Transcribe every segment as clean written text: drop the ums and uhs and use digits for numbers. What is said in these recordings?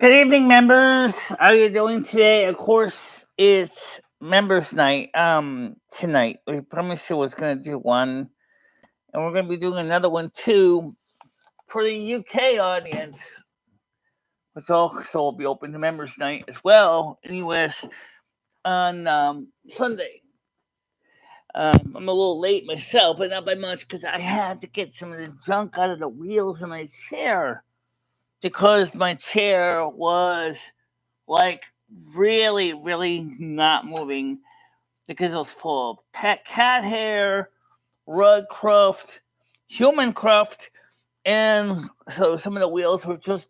Good evening, members. How are you doing today? Of course, it's members night. Tonight we promised you was going to do one, and we're going to be doing another one too for the UK audience, which also will be open to members night as well in the US on Sunday. I'm a little late myself, but not by much because I had to get some of the junk out of the wheels of my chair because my chair was like really not moving because it was full of pet cat hair, rug cruft, human cruft, and so some of the wheels were just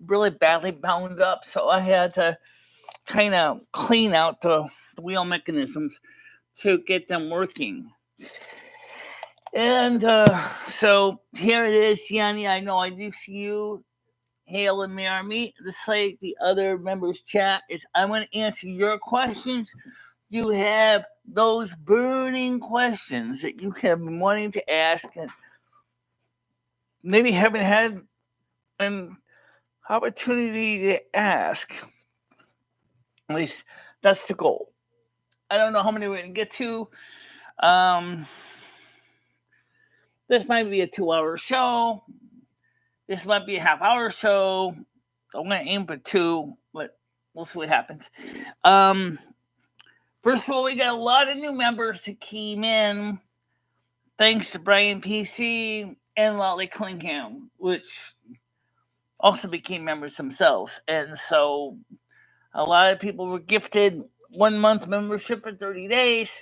really badly bound up. So I had to kind of clean out the wheel mechanisms to get them working. And so here it is, Yanni. I know I do see you. Hail and Marmy. Just like the other members' chat is, I'm going to answer your questions. You have those burning questions that you have been wanting to ask and maybe haven't had an opportunity to ask. At least that's the goal. I don't know how many we're going to get to. This might be a 2-hour show. This might be a half-hour show. I'm going to aim for 2, but we'll see what happens. First of all, we got a lot of new members that came in, thanks to Brian PC and Lolly Clingham, which also became members themselves. And so a lot of people were gifted 1-month membership for 30 days.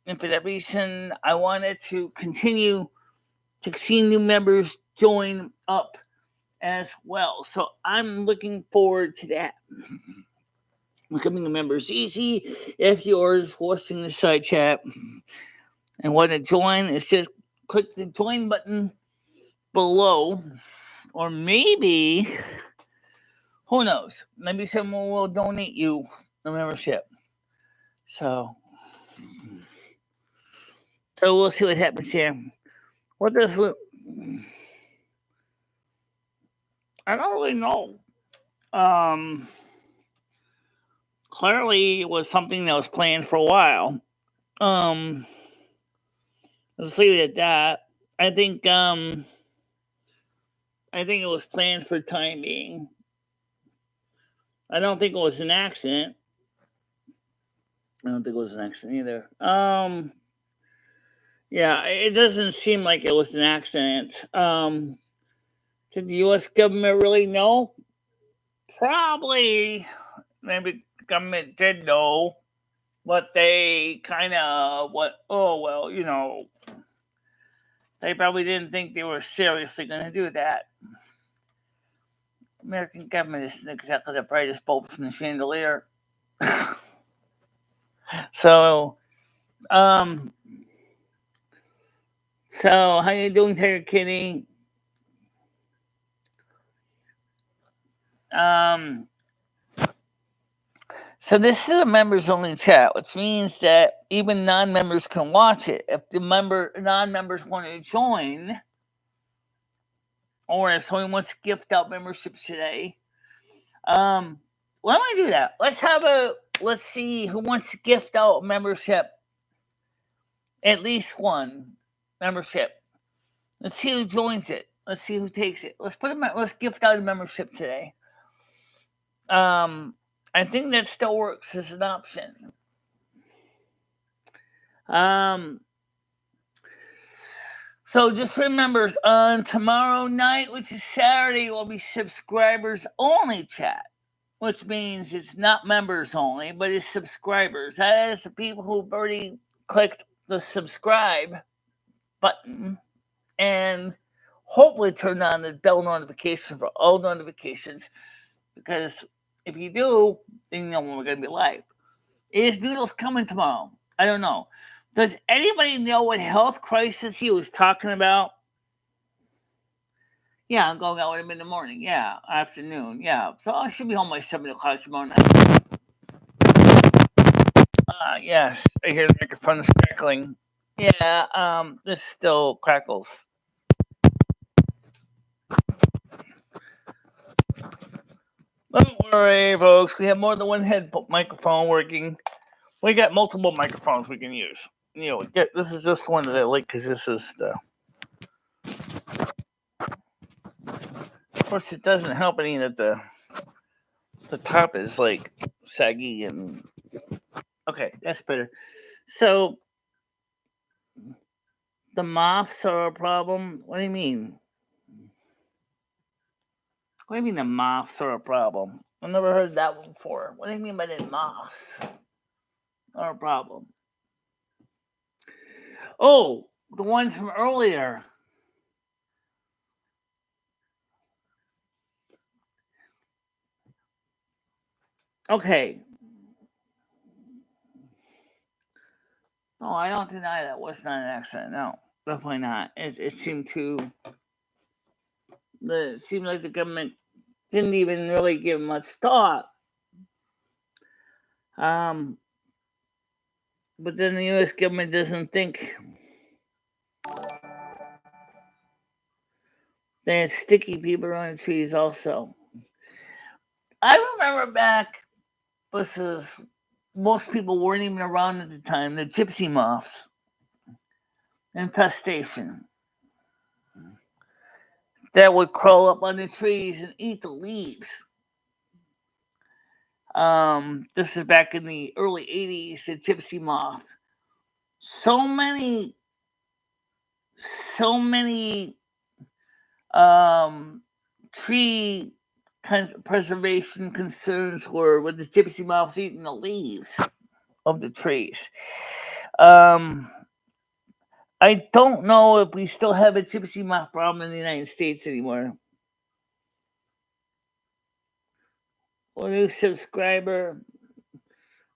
And for that reason, I wanted to continue to see new members join up as well. So I'm looking forward to that. Becoming a member is easy. If yours watching the side chat and want to join, it's just click the join button below. Or maybe, who knows, maybe someone will donate you a membership. So we'll see what happens here. What does look? I don't really know. Clearly, it was something that was planned for a while. Let's leave it at that. I think it was planned for the time being. I don't think it was an accident. I don't think it was an accident either. Yeah, it doesn't seem like it was an accident. Did the U.S. government really know? Probably. Maybe the government did know, but they kind of they probably didn't think they were seriously going to do that. American government isn't exactly the brightest bulbs in the chandelier. So how you doing, Tiger Kitty? So this is a members only chat, which means that even non-members can watch it. If the non-members want to join, or if someone wants to gift out memberships today, why don't I do that? Let's see who wants to gift out a membership. At least one membership. Let's see who joins it. Let's see who takes it. Let's gift out a membership today. I think that still works as an option. So just remember, on tomorrow night, which is Saturday, will be subscribers only chat, which means it's not members only, but it's subscribers. That is the people who've already clicked the subscribe button and hopefully turn on the bell notification for all notifications, because if you do, then you know when we're going to be live. Is Noodles coming tomorrow? I don't know. Does anybody know what health crisis he was talking about? Yeah, I'm going out with him in the morning. Yeah, afternoon. Yeah, so I should be home by 7 o'clock tomorrow night. Yes, I hear the microphone crackling. Yeah, this still crackles. right, folks. We have more than one microphone working. We got multiple microphones we can use. This is just one that I like because this is the. Of course, it doesn't help any that the top is like saggy and. Okay, that's better. So the moths are a problem. What do you mean? What do you mean the moths are a problem? I've never heard that one before. What do you mean by the moths are a problem? Oh, the ones from earlier. Okay. Oh, I don't deny that was not an accident. No, definitely not. It seemed to. It seemed like the government didn't even really give much thought. But then the U.S. government doesn't think there's sticky people on the trees also. I remember back, most people weren't even around at the time, the gypsy moths infestation that would crawl up on the trees and eat the leaves. This is back in the early 80s, the gypsy moth. So many tree preservation concerns were with the gypsy moths eating the leaves of the trees. I don't know if we still have a gypsy moth problem in the United States anymore. Or new subscriber.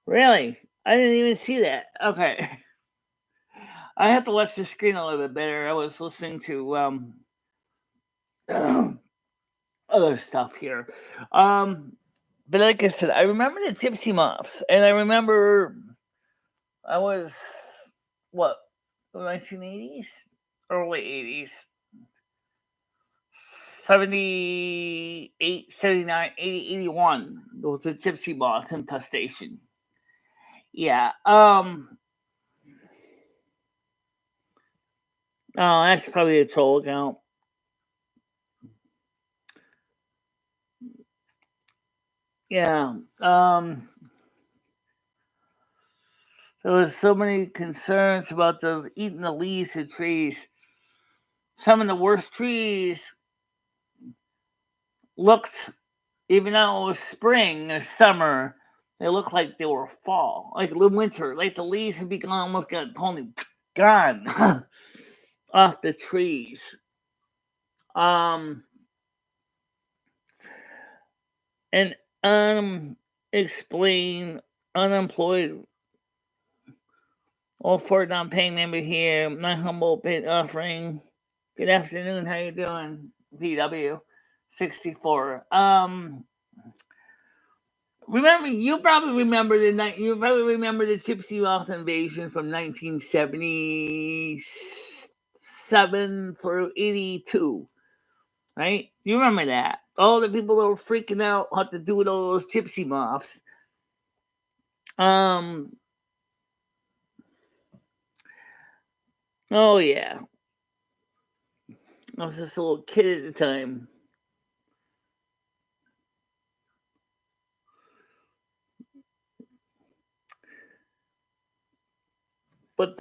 Really? I didn't even see that. Okay. I have to watch the screen a little bit better. I was listening to other stuff here. But like I said, I remember the gypsy moths, and I remember I was what, the 1980s, early 80s, 78, 79, 80, 81. There was a gypsy moth infestation. Yeah. Oh, that's probably a troll account. Yeah. There was so many concerns about those eating the leaves of trees. Some of the worst trees looked, even though it was spring or summer, they looked like they were fall, like winter, like the leaves had become almost totally gone off the trees. And explain unemployed. All for non-paying member here. My humble bid offering. Good afternoon. How you doing? VW 64. Remember, you probably remember the gypsy moth invasion from 1977 through 82, right? You remember that? All the people that were freaking out what to do with all those gypsy moths. Oh yeah, I was just a little kid at the time. But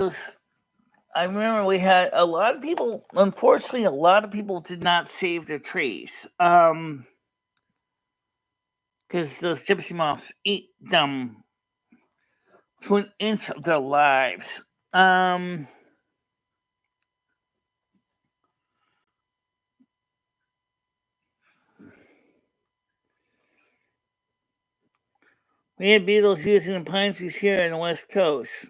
I remember we had a lot of people. Unfortunately, a lot of people did not save their trees. Because those gypsy moths eat them to an inch of their lives. We had beetles using the pine trees here on the West Coast.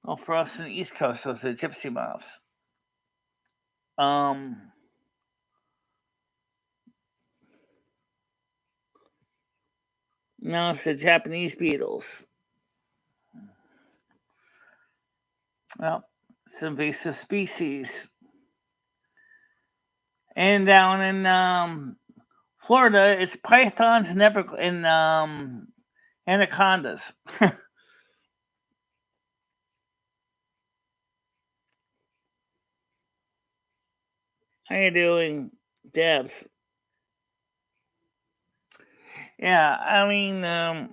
Oh, for us on the East Coast, those are gypsy moths. Now it's the Japanese beetles. Well, it's an invasive species. And down in Florida, it's pythons and anacondas. How you doing, Debs? Yeah, I mean, I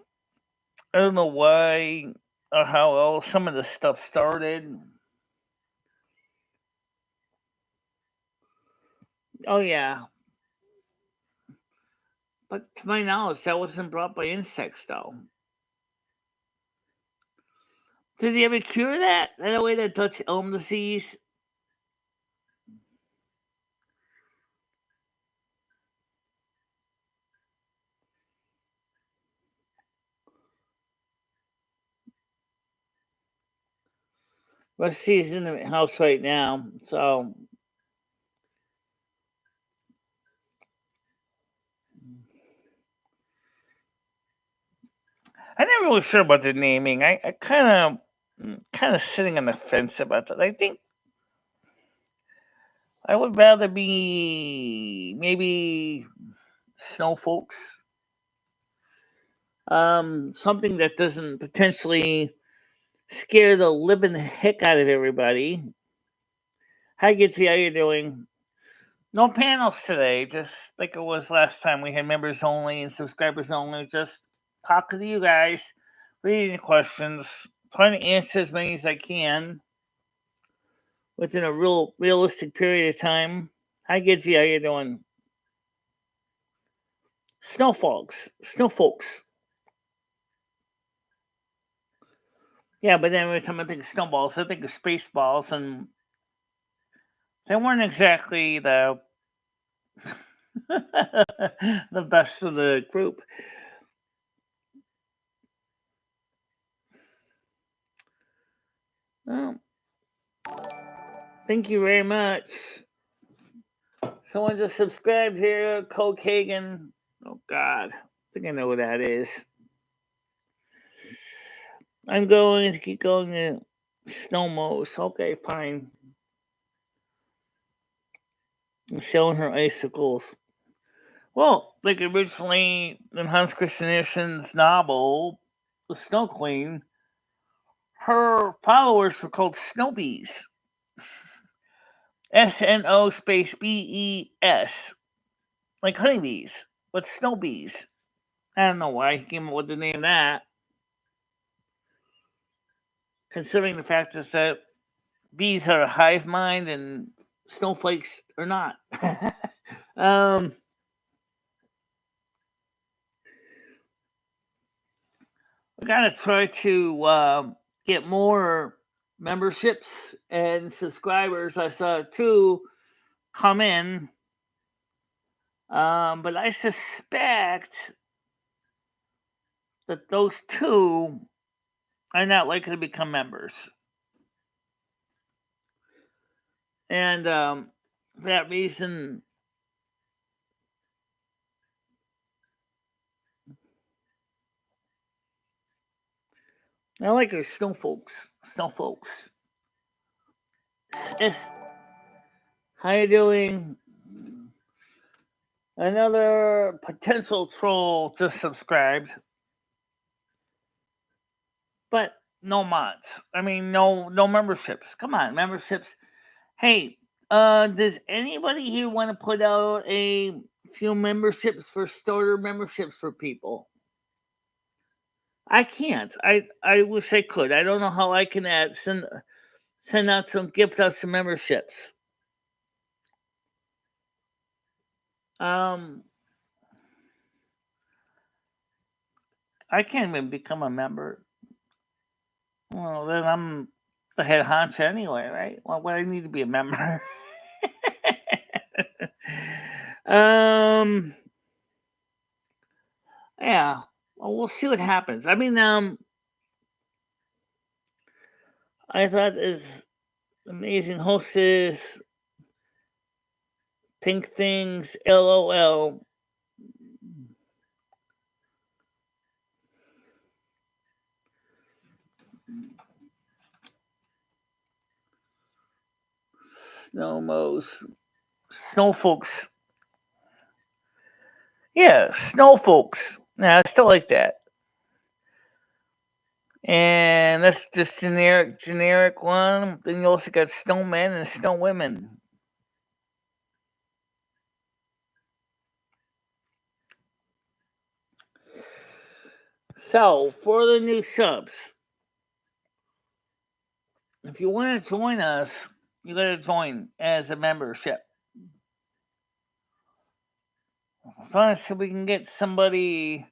don't know why or how all some of the stuff started. Oh yeah, but to my knowledge, that wasn't brought by insects, though. Did he ever cure that? That way, that Dutch elm disease. Let's see, he's in the house right now, so I'm not really sure about the naming. I kind of sitting on the fence about that. I think I would rather be maybe snow folks. Something that doesn't potentially scare the living heck out of everybody. Hi, Gitsy, how you doing? No panels today, just like it was last time. We had members only and subscribers only. Just talking to you guys, reading the questions, trying to answer as many as I can within a realistic period of time. Hi, Gitsy, how you doing? Snow folks. Yeah, but then every time I think of snowballs, I think of space balls, and they weren't exactly the the best of the group. Well, thank you very much. Someone just subscribed here, Coke Hagen. Oh God, I think I know who that is. I'm going to keep going to Snowmos. Okay, fine. I'm showing her icicles. Well, like originally in Hans Christian Andersen's novel, The Snow Queen, her followers were called snowbees. SNO space BES. Like honeybees, but snowbees. I don't know why he came up with the name that. Considering the fact is that bees are a hive mind and snowflakes are not. um, I gotta try to get more memberships and subscribers. I saw two come in, but I suspect that those two are not likely to become members. And for that reason, I like her snow folks. Snow folks. Yes. How you doing? Another potential troll just subscribed, but no mods. I mean, no memberships. Come on, memberships. Hey, does anybody here want to put out a few memberships for starter memberships for people? I can't. I wish I could. I don't know how I can send out some gift out some memberships. Um, I can't even become a member. Well, then I'm the head honcho anyway, right? Well, why do I need to be a member? um, yeah. Well, we'll see what happens. I mean, I thought this amazing hostess, pink things, LOL. Snowmos, snow folks. Yeah, snow folks. Yeah, I still like that. And that's just generic one. Then you also got snowmen and snow women. So for the new subs, if you want to join us, you got to join as a membership. So we can get somebody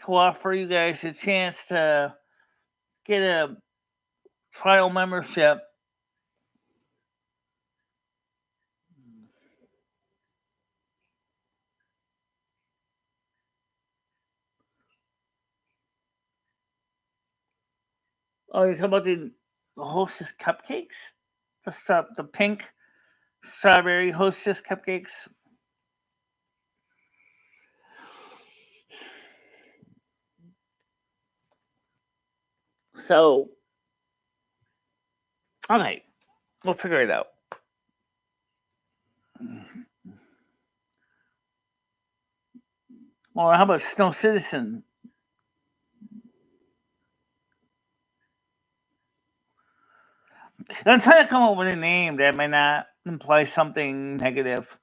to offer you guys a chance to get a trial membership. Oh, you're talking about the Hostess cupcakes? The pink strawberry Hostess cupcakes? So, okay, we'll figure it out. Or how about Snow Citizen? I'm trying to come up with a name that may not imply something negative.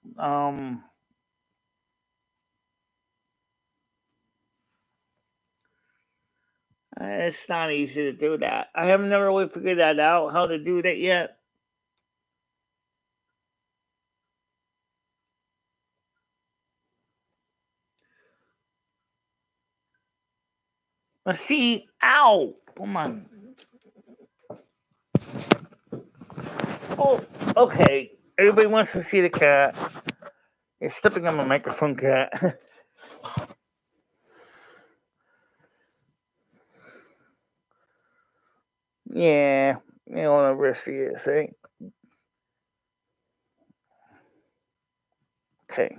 It's not easy to do that. I have never really figured that out, how to do that yet. Let's see. Ow! Come on. Oh, okay. Everybody wants to see the cat. You're stepping on my microphone, cat. Yeah, you don't want to risk it, right? Okay.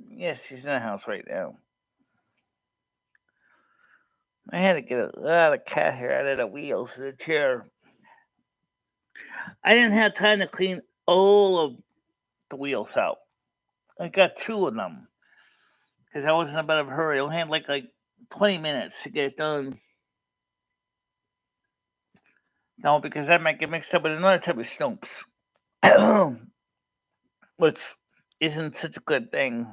Yes, she's in the house right now. I had to get a lot of cat hair out of the wheels of the chair. I didn't have time to clean all of the wheels out. I got two of them because I was in a bit of a hurry. I only had like 20 minutes to get it done. No, because that might get mixed up with another type of Snopes, which isn't such a good thing.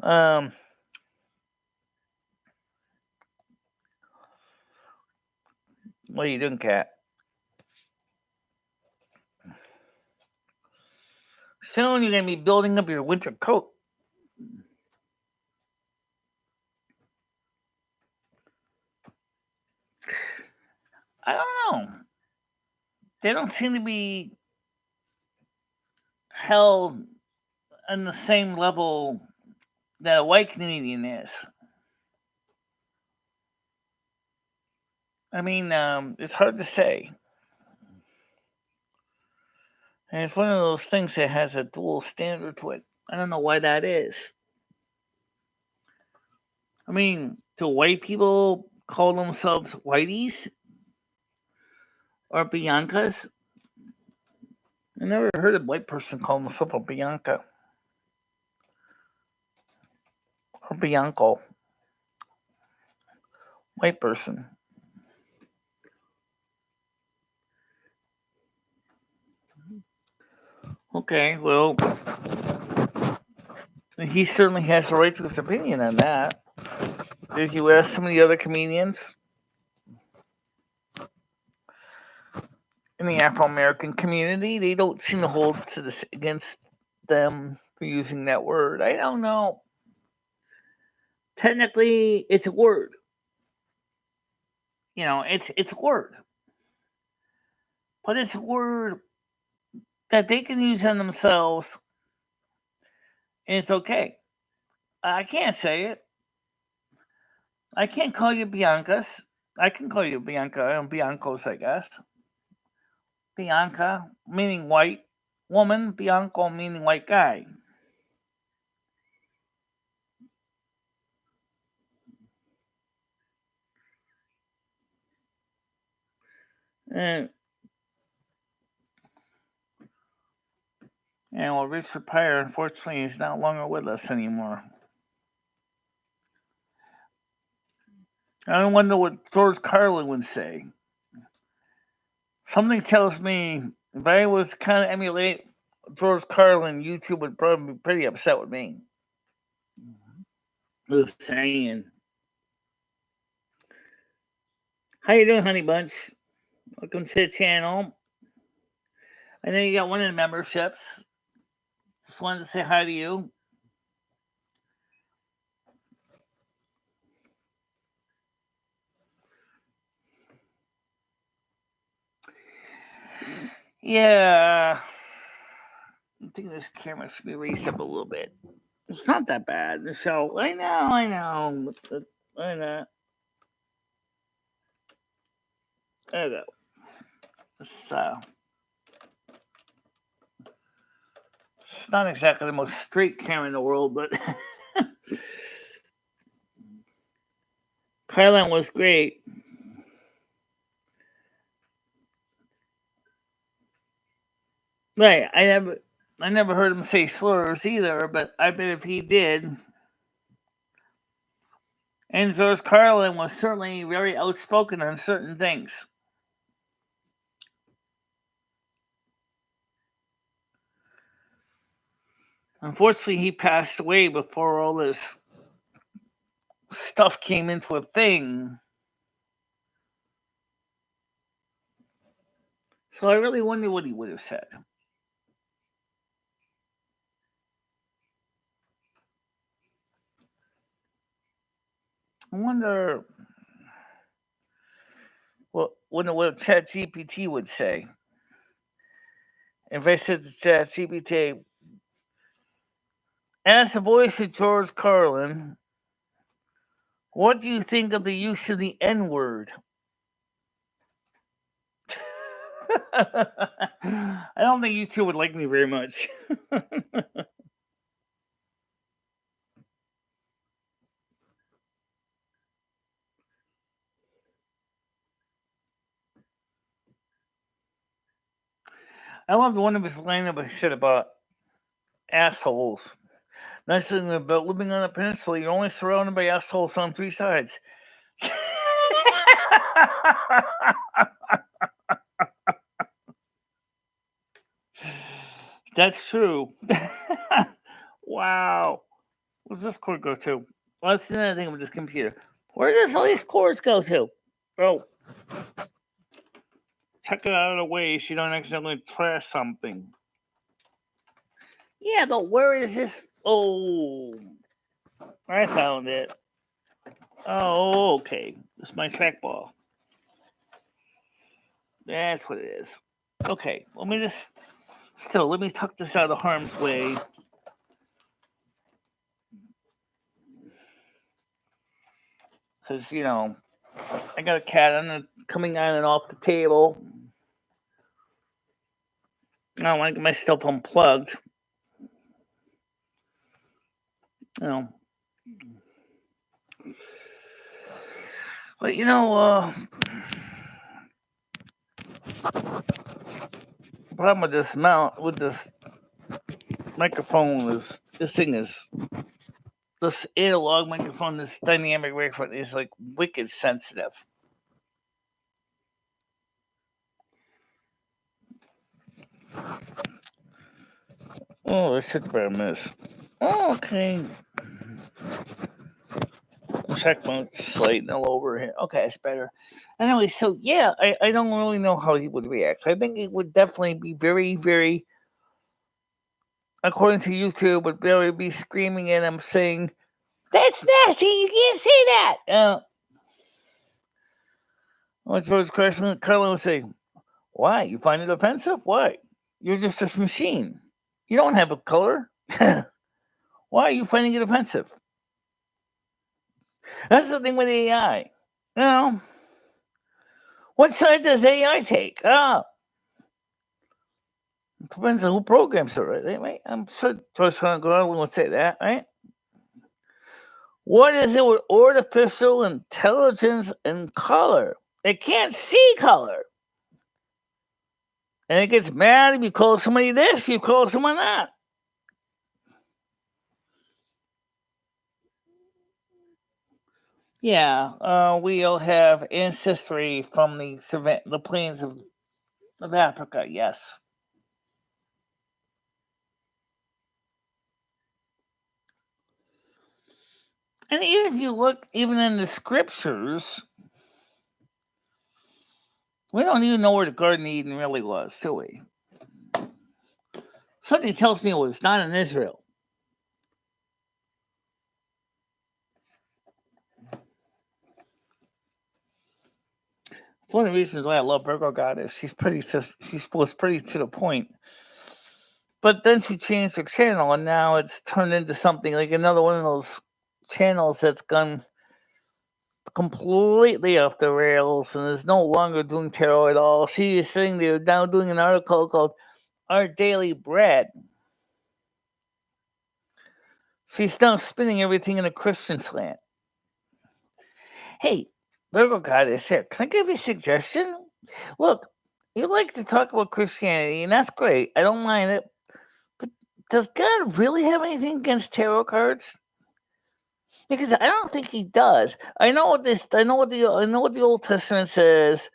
Um, what are you doing, cat? Soon you're gonna be building up your winter coat. I don't know. They don't seem to be held on the same level that a white Canadian is. I mean, it's hard to say. And it's one of those things that has a dual standard to it. I don't know why that is. I mean, do white people call themselves whiteys or Biancas? I never heard a white person call themselves a Bianca or Bianco. White person. Okay, well, he certainly has the right to his opinion on that. If you ask some of the other comedians in the Afro American community, they don't seem to hold to this against them for using that word. I don't know. Technically, it's a word. You know, it's a word, but it's a word that they can use on themselves, and it's okay. I can't say it. I can't call you Biancas. I can call you Bianca and Biancos, I guess. Bianca meaning white woman, Bianco meaning white guy. And well, Richard Pryor, unfortunately, is no longer with us anymore. I wonder what George Carlin would say. Something tells me if I was to kind of emulate George Carlin, YouTube would probably be pretty upset with me. Just saying. How you doing, Honey Bunch? Welcome to the channel. I know you got one of the memberships. Just wanted to say hi to you. Yeah. I think this camera should be raised up a little bit. It's not that bad. So I know. I know. There we go. It's not exactly the most straight camera in the world, but Carlin was great. Right. I never heard him say slurs either, but I bet if he did. And George Carlin was certainly very outspoken on certain things. Unfortunately, he passed away before all this stuff came into a thing. So I really wonder what he would have said. I wonder what ChatGPT would say. If I said to ChatGPT, as the voice of George Carlin, what do you think of the use of the N-word? I don't think you two would like me very much. I loved one of his line that he said about assholes. Nice thing about living on a peninsula, you're only surrounded by assholes on three sides. That's true. Wow. Where's this cord go to? Well, that's another thing with this computer. Where does all these cords go to? Oh. Check it out of the way so you don't accidentally trash something. Yeah, but where is this? Oh. I found it. Oh, okay. It's my trackball. That's what it is. Okay, let me tuck this out of harm's way. Because, I got a cat coming on and off the table. I don't want to get my stuff unplugged. But the problem with this microphone is this analog microphone, this dynamic microphone is like wicked sensitive. Oh, let's hit the bare miss. Oh, okay. Check my slide all over here. Okay, it's better. Anyway, so yeah, I don't really know how he would react. I think it would definitely be very, very, according to YouTube, would really be screaming at him saying, "That's nasty! You can't say that!" What George Carlin would say, "Why? You find it offensive? Why? You're just a machine. You don't have a color. Why are you finding it offensive?" That's the thing with AI. What side does AI take? It depends on who programs it, right? I'm sure George Carlin would say that, right? What is it with artificial intelligence and color? It can't see color. And it gets mad if you call somebody this, you call someone that. Yeah, we all have ancestry from the plains of Africa, yes. And even if you look even in the scriptures, we don't even know where the Garden of Eden really was, do we? Something tells me it was not in Israel. It's one of the reasons why I love Virgo Goddess. She was pretty to the point. But then she changed her channel, and now it's turned into something like another one of those channels that's gone completely off the rails and is no longer doing tarot at all. She is sitting there now doing an article called Our Daily Bread. She's now spinning everything in a Christian slant. Hey, Virgo Goddess, here, can I give you a suggestion? Look, you like to talk about Christianity, and that's great. I don't mind it. But does God really have anything against tarot cards? Because I don't think he does. I know what the Old Testament says.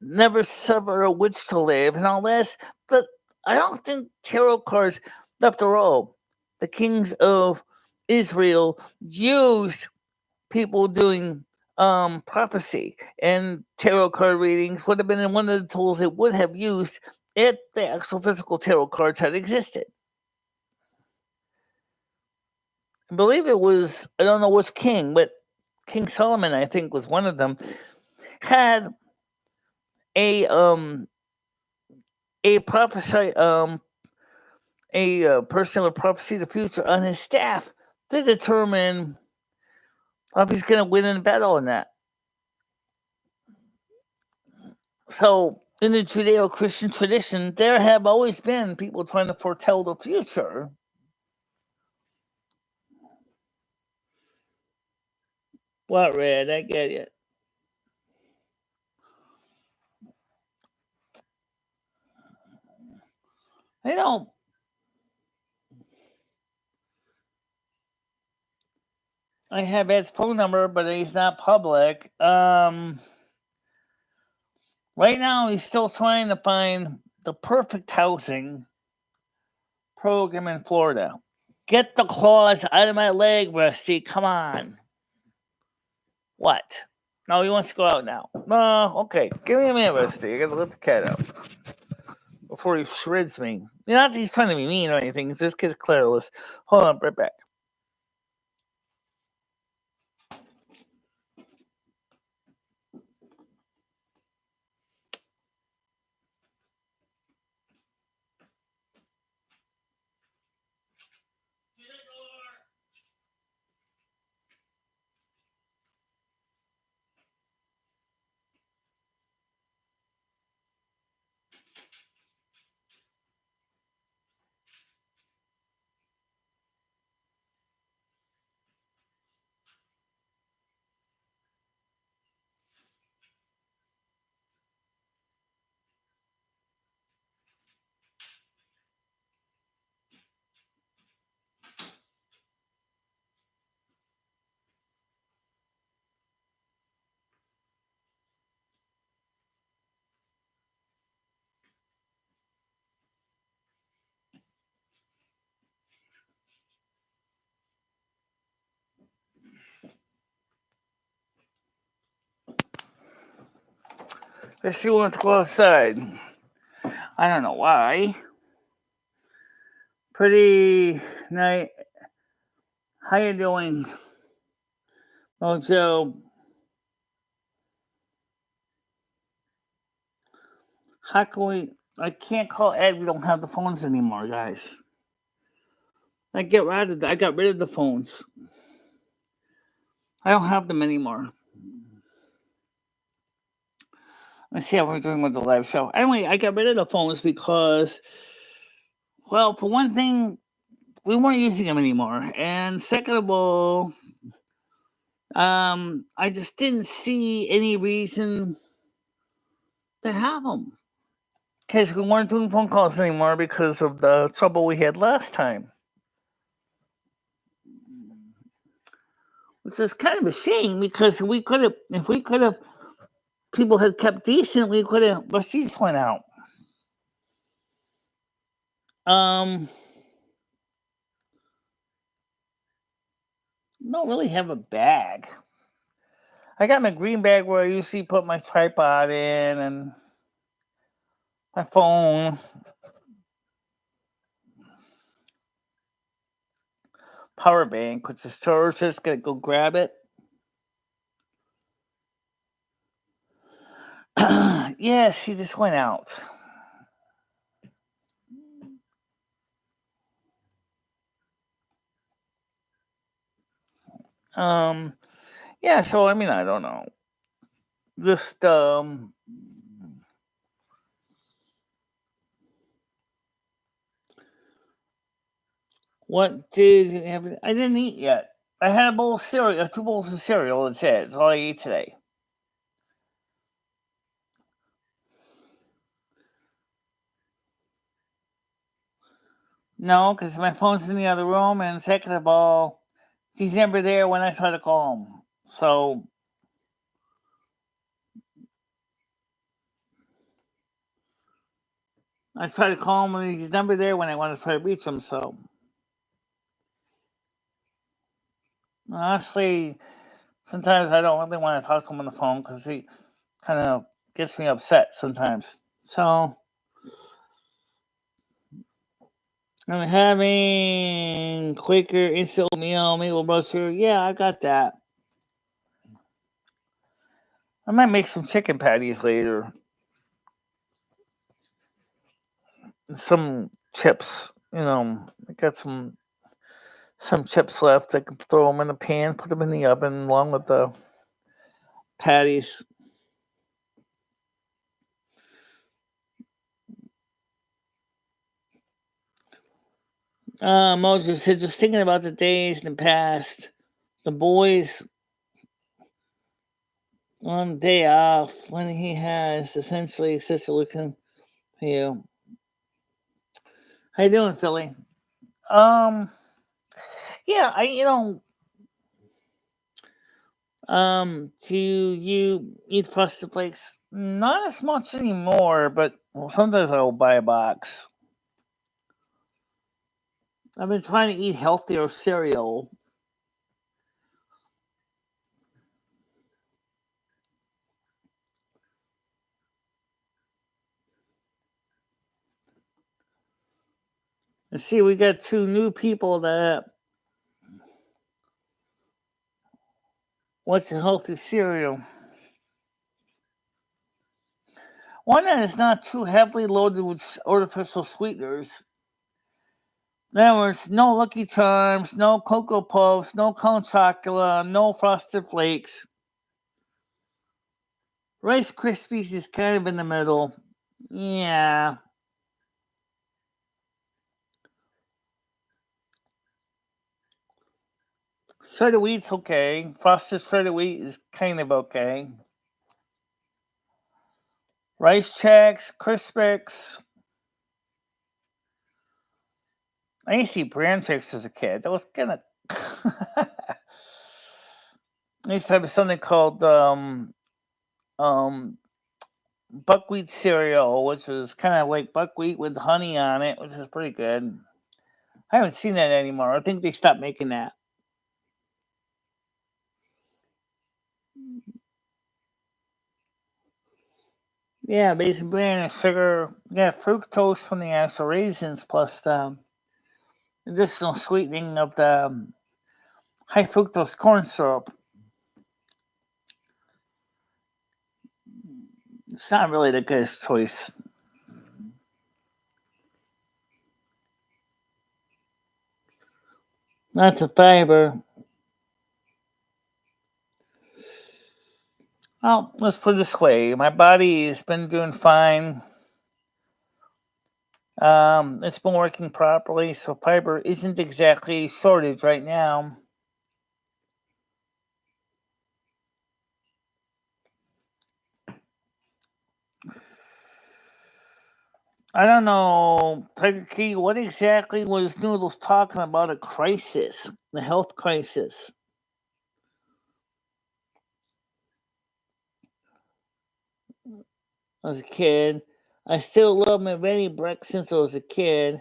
Never suffer a witch to live and all this, but I don't think tarot cards. After all, the kings of Israel used people doing prophecy, and tarot card readings would have been one of the tools they would have used if the actual physical tarot cards had existed. I believe it was, I don't know which king, but King Solomon, I think, was one of them, had a prophesy a person would prophesy the future on his staff to determine if he's going to win in battle or not. So, in the Judeo-Christian tradition, there have always been people trying to foretell the future. What, Red? I get it. I don't. I have Ed's phone number, but he's not public. Right now, he's still trying to find the perfect housing program in Florida. Get the claws out of my leg, Rusty. Come on. What? No, he wants to go out now. No, okay. Give me a minute, Rusty. I gotta let the cat out before he shreds me. Not that he's trying to be mean or anything. It's just kid's clareless. Hold on, right back. Rusty wants to go outside. I don't know why. Pretty night. How you doing? Oh, Joe. How can we? I can't call Ed. We don't have the phones anymore, guys. I got rid of the phones. I don't have them anymore. Let's see how we're doing with the live show. Anyway, I got rid of the phones because, well, for one thing, we weren't using them anymore, and second of all, I just didn't see any reason to have them. Because we weren't doing phone calls anymore because of the trouble we had last time. Which is kind of a shame because if we could have, people had kept decent, we could have, but she just went out. Don't really have a bag. I got my green bag where I usually put my tripod in and my phone, power bank, which is charged. Just gotta go grab it. Yes, she just went out. Yeah, so I mean, I don't know. Just what did you have? I didn't eat yet. I had a bowl of cereal, 2 bowls of cereal. That's it. That's all I ate today. No, because my phone's in the other room, and second of all, he's never there when I try to call him. So I try to call him, and he's never there when I want to try to reach him. So honestly, sometimes I don't really want to talk to him on the phone because he kind of gets me upset sometimes. So I'm having Quaker instant oatmeal, maple roaster. Yeah, I got that. I might make some chicken patties later. Some chips, I got some chips left. I can throw them in a pan, put them in the oven along with the patties. Moses said, just thinking about the days in the past, the boys on day off when he has essentially such a looking for you. How you doing, Philly? Yeah, do you eat Frosted Flakes? Not as much anymore, but sometimes I'll buy a box. I've been trying to eat healthier cereal. And see, we got 2 new people that what's a healthy cereal? One that is not too heavily loaded with artificial sweeteners. In other words, no Lucky Charms, no Cocoa Puffs, no Count Chocula, no Frosted Flakes. Rice Krispies is kind of in the middle. Yeah. Shredded wheat's okay. Frosted shredded wheat is kind of okay. Rice Chex, Crispix. I used to eat bran chicks as a kid. That was kind of. I used to have something called um, buckwheat cereal, which was kind of like buckwheat with honey on it, which is pretty good. I haven't seen that anymore. I think they stopped making that. Yeah, basic bran and sugar. Yeah, fructose from the actual raisins plus the additional sweetening of the high fructose corn syrup. It's not really the greatest choice. Lots of fiber. Well, let's put it this way. My body has been doing fine. It's been working properly, so fiber isn't exactly a shortage right now. I don't know, Tiger King, what exactly was Noodles talking about? A crisis, a health crisis. I was a kid. I still love my Benny Breck since I was a kid.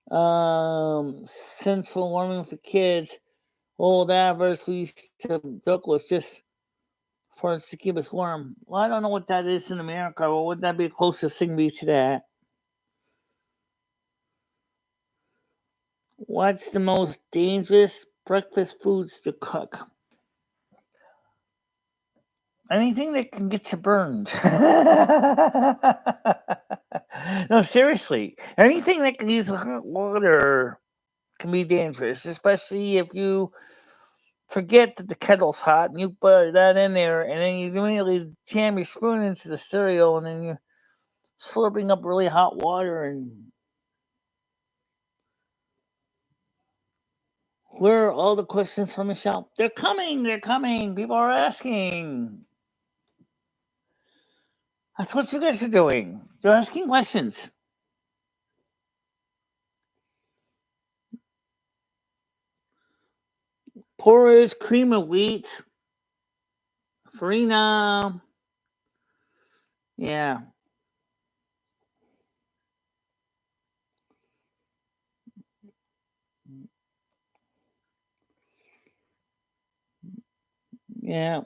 Central warming for kids. Old adverse we used to joke was just for us to keep us warm. Well, I don't know what that is in America. Well, would that be the closest thing be to that? What's the most dangerous breakfast foods to cook? Anything that can get you burned. No, seriously. Anything that can use hot water can be dangerous, especially if you forget that the kettle's hot and you put that in there and then you immediately jam your spoon into the cereal and then you're slurping up really hot water. And where are all the questions from Michelle? They're coming, they're coming. People are asking. That's what you guys are doing. They're asking questions. Porridge, cream of wheat, farina. Yeah. Yeah.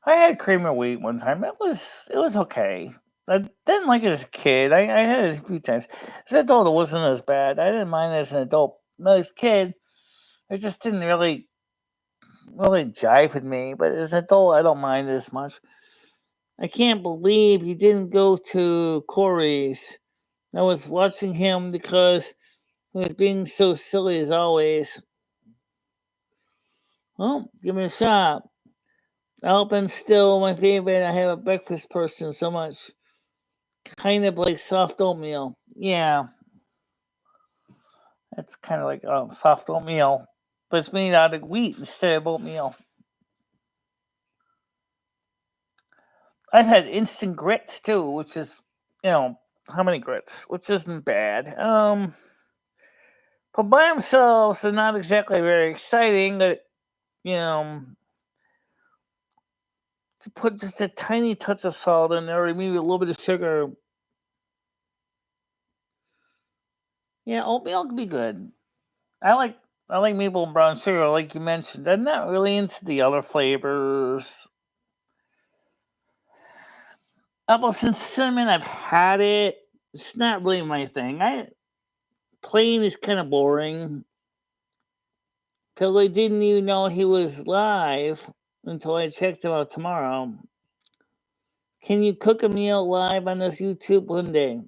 I had cream of wheat one time. It was okay. I didn't like it as a kid. I had it a few times. As an adult, it wasn't as bad. I didn't mind it as an adult. But as a kid, it just didn't really jive with me. But as an adult, I don't mind it as much. I can't believe he didn't go to Corey's. I was watching him because he was being so silly as always. Oh, give me a shot. Alpen's still my favorite. I have a breakfast person so much. Kind of like soft oatmeal. Yeah, it's kind of like soft oatmeal, but it's made out of wheat instead of oatmeal. I've had instant grits too, which is, how many grits, which isn't bad. But by themselves, they're not exactly very exciting. But you know, to put just a tiny touch of salt in there, or maybe a little bit of sugar. Yeah, oatmeal can be good. I like I like maple and brown sugar, like you mentioned. I'm not really into the other flavors. Apples and cinnamon, I've had it. It's not really my thing. I Plain is kind of boring. Till I didn't even know he was live until I checked him out tomorrow. Can you cook a meal live on this YouTube one day?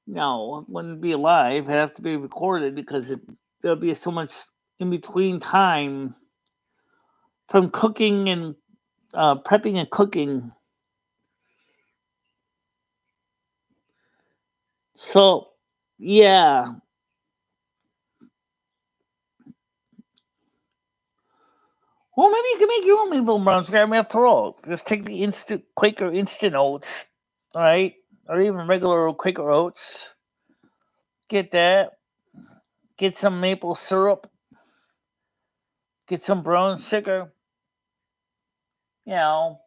No, it wouldn't be live. It'd have to be recorded because there'll be so much in between time from cooking and prepping and cooking. So, yeah. Well, maybe you can make your own maple and brown sugar. I mean, after all, just take the instant Quaker instant oats, all right, or even regular Quaker oats. Get that. Get some maple syrup. Get some brown sugar. You know,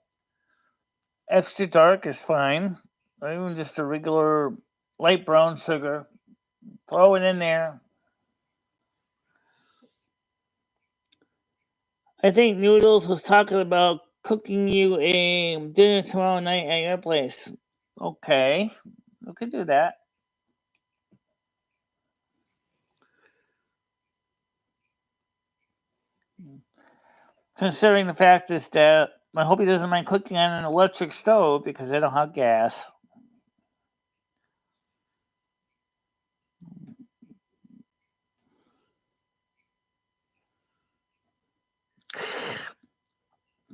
extra dark is fine, or even just a regular light brown sugar. Throw it in there. I think Noodles was talking about cooking you a dinner tomorrow night at your place. Okay, we could do that. Considering the fact is that I hope he doesn't mind cooking on an electric stove because I don't have gas.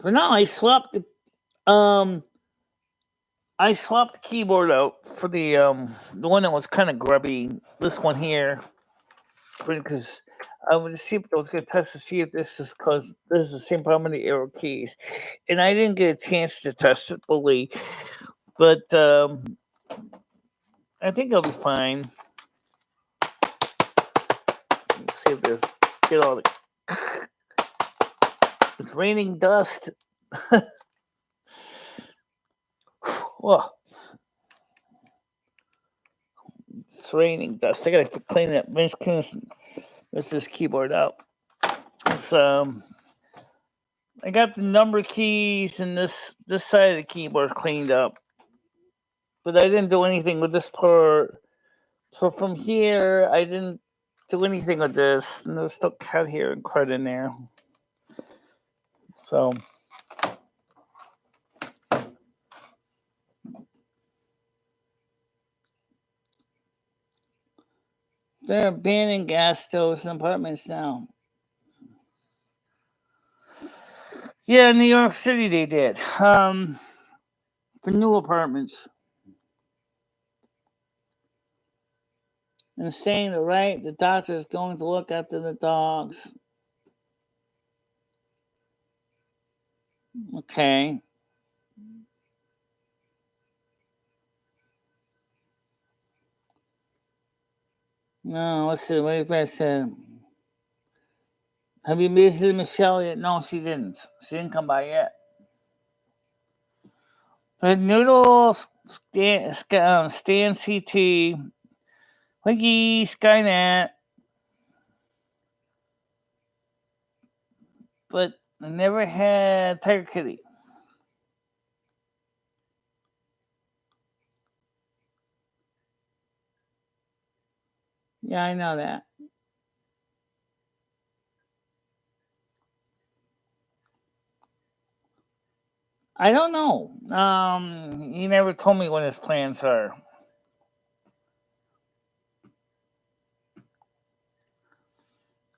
For now, I swapped the keyboard out for the one that was kind of grubby. This one here, because I wanted to see if I was going to test to see if this is because this is the same problem with the arrow keys, and I didn't get a chance to test it fully. But I think it'll be fine. Let's see if there's get all the. It's raining dust. Whoa. It's raining dust. I gotta clean that. Let's this keyboard out. So I got the number keys and this side of the keyboard cleaned up, but I didn't do anything with this part. So from here, I didn't do anything with this, and there's still cut here and cut in there. So they're abandoning gas stoves in apartments now. Yeah, in New York City they did. For new apartments. And saying the right, the doctor is going to look after the dogs. Okay. No, let's see. What did I say? Have you visited Michelle yet? No, she didn't. She didn't come by yet. The Noodles, Stan CT, Wiggy, Skynet, but I never had Tiger Kitty. Yeah, I know that. I don't know. He never told me what his plans are.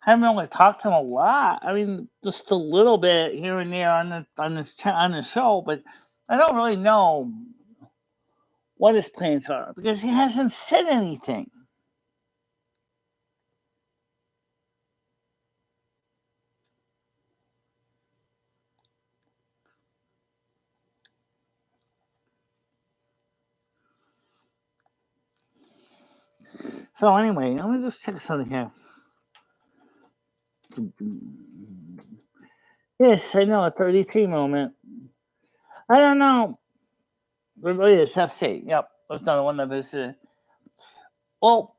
I haven't really talked to him a lot. I mean, just a little bit here and there on the show, but I don't really know what his plans are because he hasn't said anything. So anyway, let me just check something here. Yes, I know, a 33 moment. I don't know. But it is FC. Yep, that's another one of his. Well,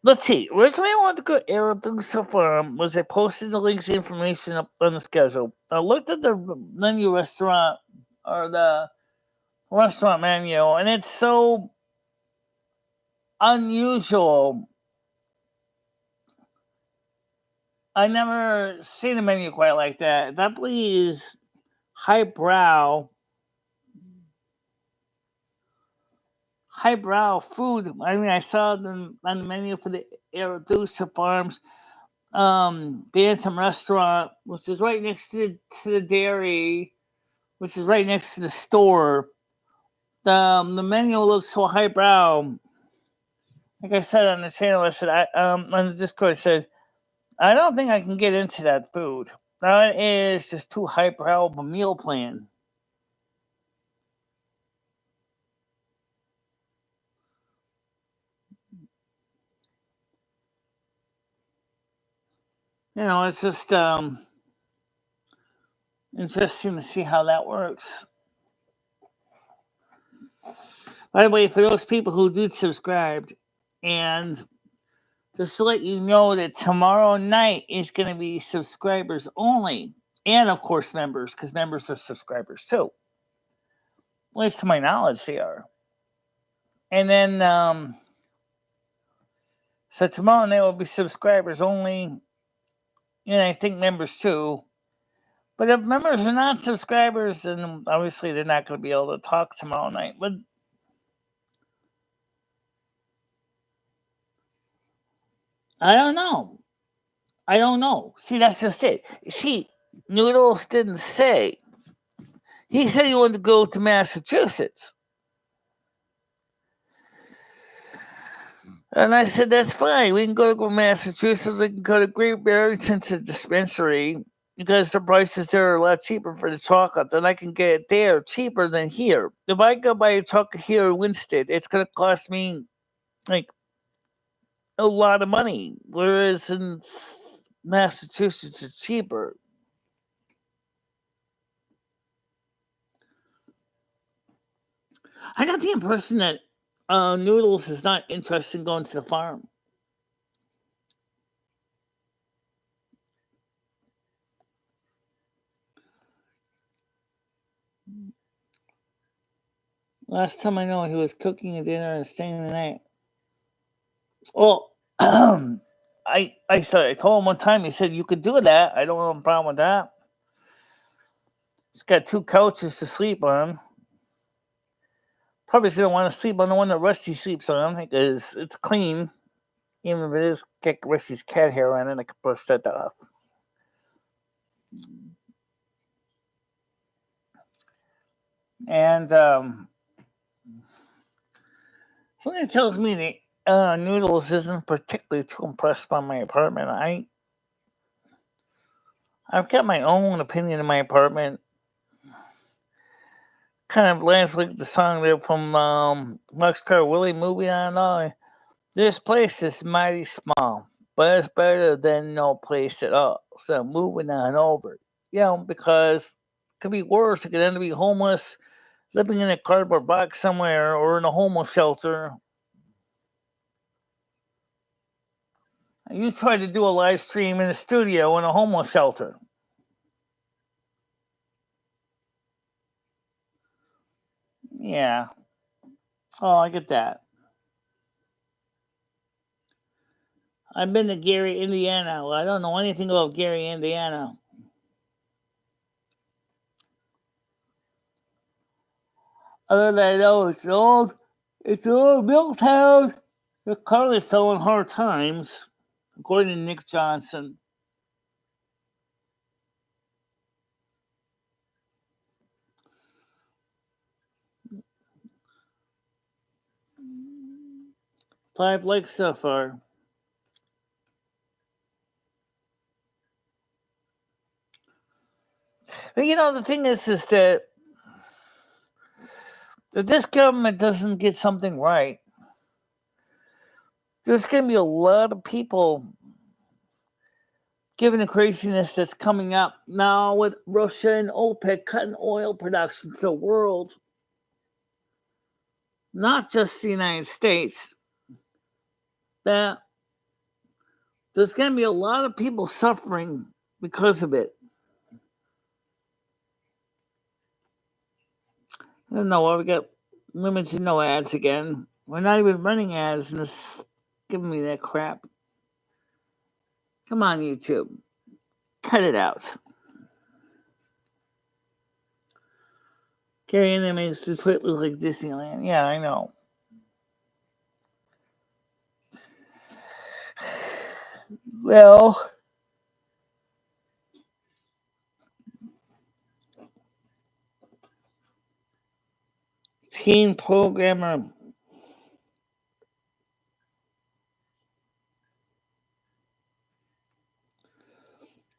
let's see. Originally, I wanted to go Aerodusa Farm. Was I posted the links information up on the schedule? I looked at the menu restaurant or the restaurant menu, and it's so unusual. I never seen a menu quite like that. That is highbrow food. I mean, I saw them on the menu for the Aerodusa Farms Bantam restaurant, which is right next to the dairy, which is right next to the store. The menu looks so highbrow. Like I said on the channel, I said on the Discord, I said I don't think I can get into that food. That is just too highbrow of a meal plan. You know, it's just interesting to see how that works. By the way, for those people who do subscribe, and just to let you know that tomorrow night is going to be subscribers only, and of course members, because members are subscribers too. At least to my knowledge, they are. And then, so tomorrow night will be subscribers only, and I think members too. But if members are not subscribers, then obviously they're not going to be able to talk tomorrow night. But I don't know. See, that's just it. See, Noodles didn't say. He said he wanted to go to Massachusetts. And I said, that's fine. We can go to Massachusetts. We can go to Great Barrington to dispensary. because the prices there are a lot cheaper for the chocolate. Then I can get it there cheaper than here. If I go buy a chocolate here in Winston, it's going to cost me like a lot of money, whereas in Massachusetts it's cheaper. I got the impression that Noodles is not interested in going to the farm. Last time I know, he was cooking a dinner and staying the night. Well, I told him one time. He said you could do that. I don't have a problem with that. He's got 2 couches to sleep on. Probably didn't want to sleep on the one that Rusty sleeps on because it's clean. Even if it is get Rusty's cat hair on it, I could brush that off. And something tells me that Noodles isn't particularly too impressed by my apartment. I've got my own opinion of my apartment. Kind of lands like the song there from Boxcar Willie movie. I don't know. This place is mighty small, but it's better than no place at all. So moving on over. Because it could be worse. It could end up being homeless, living in a cardboard box somewhere, or in a homeless shelter. You tried to do a live stream in a studio in a homeless shelter. Yeah. Oh, I get that. I've been to Gary, Indiana. Well, I don't know anything about Gary, Indiana. Other than I know it's an old mill town. It currently fell in hard times, according to Nick Johnson. Five likes so far. But the thing is that if this government doesn't get something right, there's going to be a lot of people, given the craziness that's coming up now with Russia and OPEC cutting oil production to the world, not just the United States, that there's going to be a lot of people suffering because of it. I don't know why we got limited no ads again. We're not even running ads and it's giving me that crap. Come on, YouTube. Cut it out. Gary Anna makes the tweet look like Disneyland. Yeah, I know. Well, teen programmer.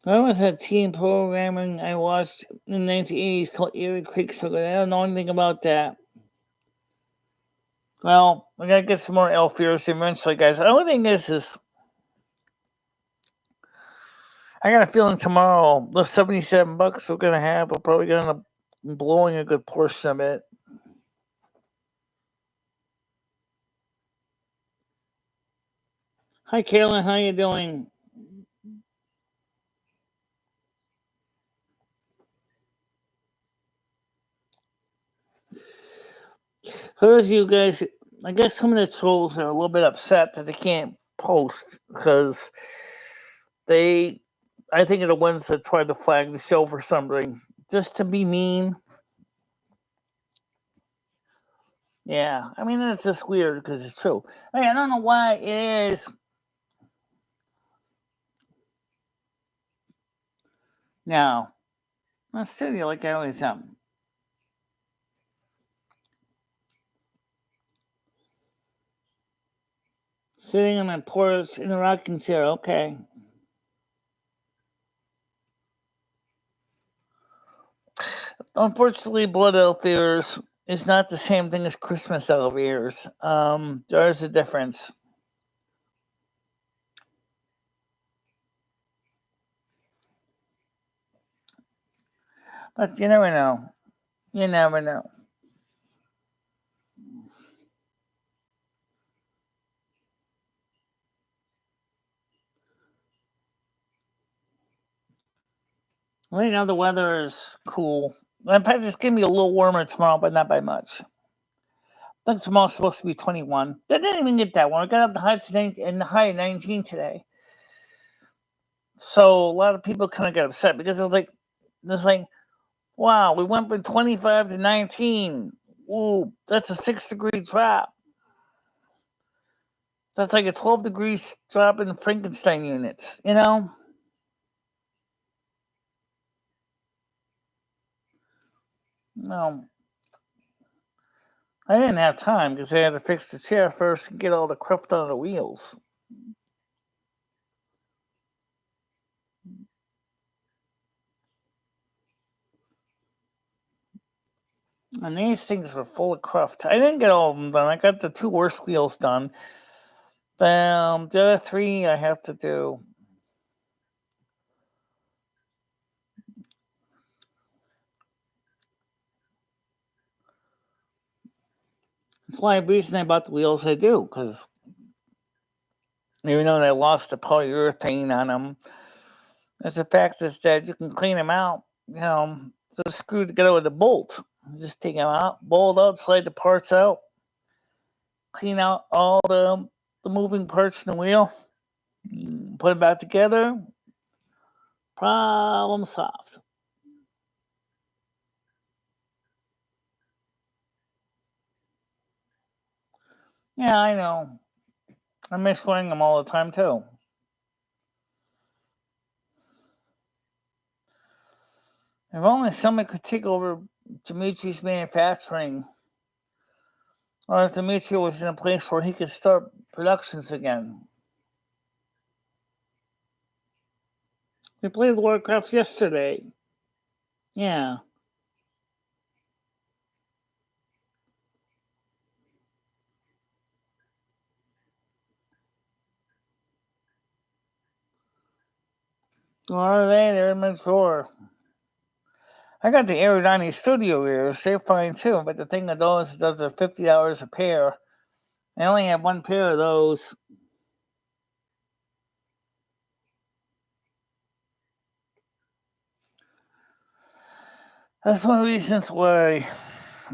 There was a teen programming I watched in the 1980s called Erie Creek Circle. I don't know anything about that. Well, we gotta get some more elf ears eventually, guys. The only thing is I got a feeling tomorrow the $77 we're gonna have, we're probably gonna end up blowing a good portion of it. Hi, Kaylin. How you doing? Here's you guys. I guess some of the trolls are a little bit upset that they can't post because I think, are the ones that tried to flag the show for something just to be mean. Yeah, I mean, it's just weird because it's true. I don't know why it is. Now, I'm sitting here like I always am. Sitting on my porch in a rocking chair, okay. unfortunately, blood elf ears is not the same thing as Christmas elf ears. There is a difference. But you never know. You never know. Right now, the weather is cool. In fact, it's going to be a little warmer tomorrow, but not by much. I think tomorrow's supposed to be 21. They didn't even get that one. I got up the high today and the high of 19 today. So a lot of people kind of got upset because it was like, wow, we went from 25 to 19. Ooh, that's a 6-degree drop. That's like a 12 degrees drop in Frankenstein units, you know? No. I didn't have time because I had to fix the chair first and get all the crap out of the wheels. And these things were full of cruft. I didn't get all of them done. I got the 2 worst wheels done. The other 3 I have to do. That's why the reason I bought the wheels I do, because even though I lost the polyurethane on them, there's the fact is that you can clean them out. You know, they're screwed together with a bolt. You just take them out, bolt out, slide the parts out, clean out all the moving parts in the wheel, put it back together. Problem solved. Yeah, I know. I miss wearing them all the time too. If only someone could take over Dimitri's manufacturing, or if Dimitri was in a place where he could start productions again. We played Warcraft yesterday. Yeah. Where are they? They're in my drawer. I got the Aerodynamic Studio ears. They're fine too, but the thing of those are $50 a pair. I only have one pair of those. That's one of the reasons why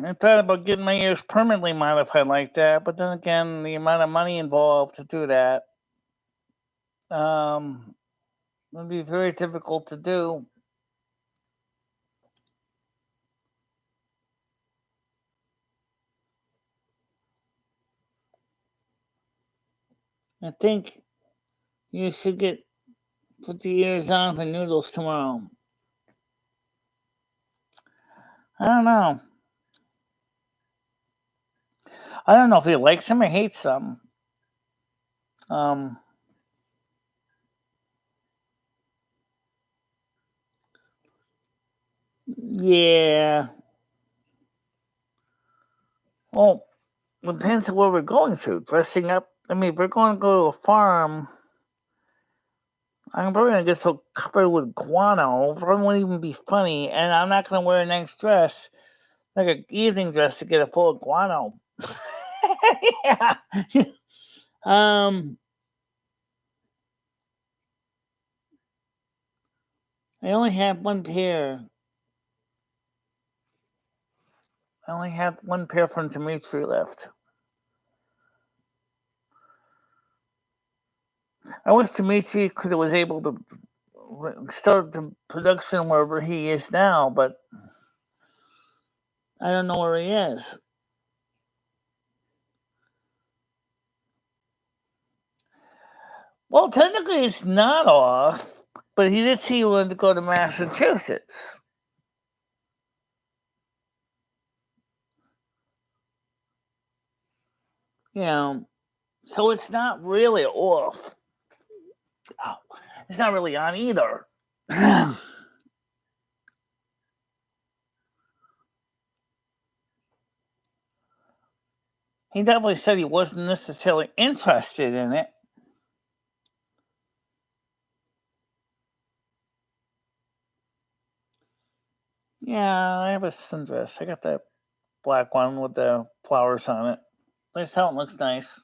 I thought about getting my ears permanently modified like that, but then again, the amount of money involved to do that would be very difficult to do. I think you should put the ears on for Noodles tomorrow. I don't know. I don't know if he likes them or hates them. Yeah. Well, depends on where we're going to. Dressing up. I mean, if we're going to go to a farm, I'm probably going to get so covered with guano. It won't even be funny. And I'm not going to wear a nice dress, like an evening dress, to get it full of guano. Yeah. I only have one pair. I only have one pair from Dimitri left. I wish Dimitri could was able to start the production wherever he is now, but I don't know where he is. Well, technically, it's not off, but he did say he wanted to go to Massachusetts. You know, so it's not really off. Oh, it's not really on either. He definitely said he wasn't necessarily interested in it. Yeah, I have a sundress. I got that black one with the flowers on it. That's how it looks nice.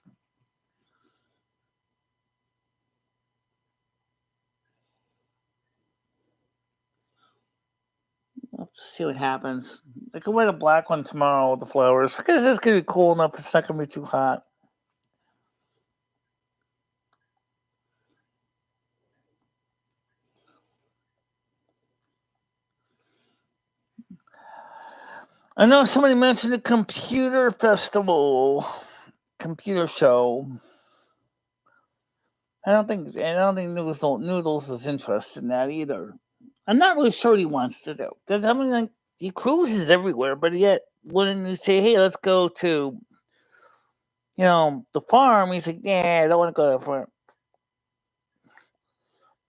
We'll have to see what happens. I could wear the black one tomorrow with the flowers because it's gonna be cool enough. It's not gonna be too hot. I know somebody mentioned the computer festival, computer show. I don't think Noodles is interested in that either. I'm not really sure what he wants to do. Because I mean, like, he cruises everywhere, but yet when you say, "Hey, let's go to the farm," he's like, "Yeah, I don't want to go to the farm."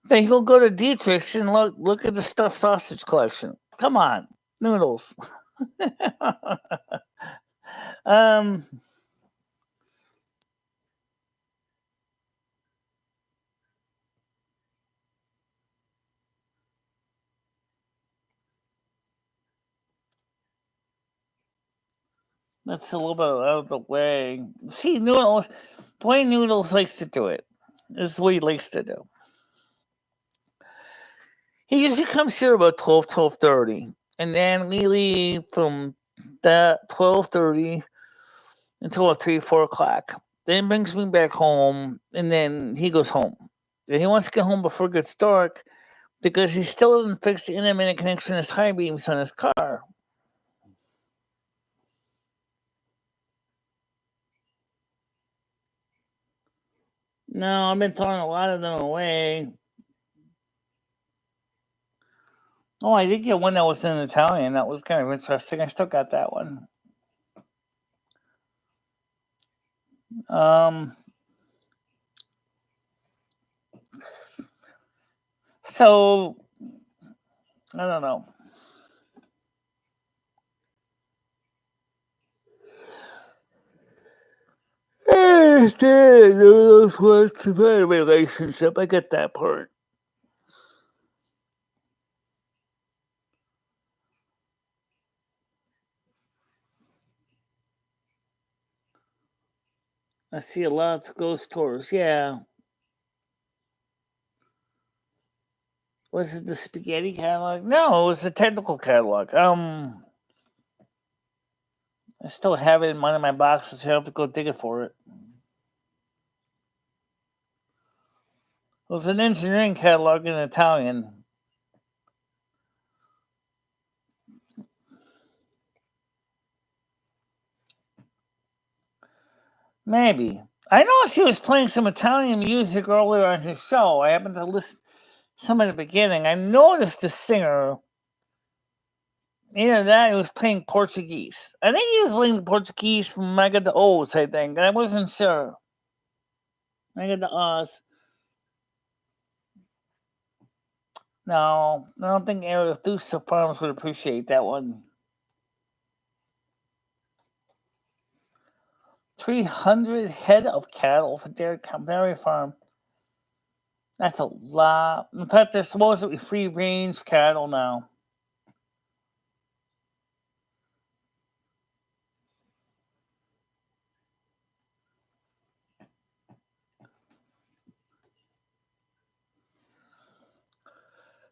Then he'll go to Dietrich's and look at the stuffed sausage collection. Come on, Noodles. um, that's a little bit out of the way. See, Noodles, the way Noodles likes to do it is what he likes to do. He usually comes here about 12:30, and then we leave from that 12:30 until 3, 4 o'clock. Then he brings me back home, and then he goes home. And he wants to get home before it gets dark because he still hasn't fixed the intermittent connection to his high beams on his car. No, I've been throwing a lot of them away. Oh, I did get one that was in Italian. That was kind of interesting. I still got that one. Um, so I don't know. I understand those ones to a relationship. I get that part. I see a lot of ghost tours. Yeah. Was it the spaghetti catalog? No, it was the technical catalog. I still have it in one of my boxes. I have to go dig it for it. It was an engineering catalog in Italian. Maybe. I noticed he was playing some Italian music earlier on his show. I happened to listen some at the beginning. I noticed the singer. Either that, he was playing Portuguese. I think he was playing Portuguese from Mega de Oz, I think. I wasn't sure. Mega de Oz. No, I don't think Arethusa Farms would appreciate that one. 300 head of cattle for dairy farm. That's a lot. In fact, they're supposed to be free range cattle now.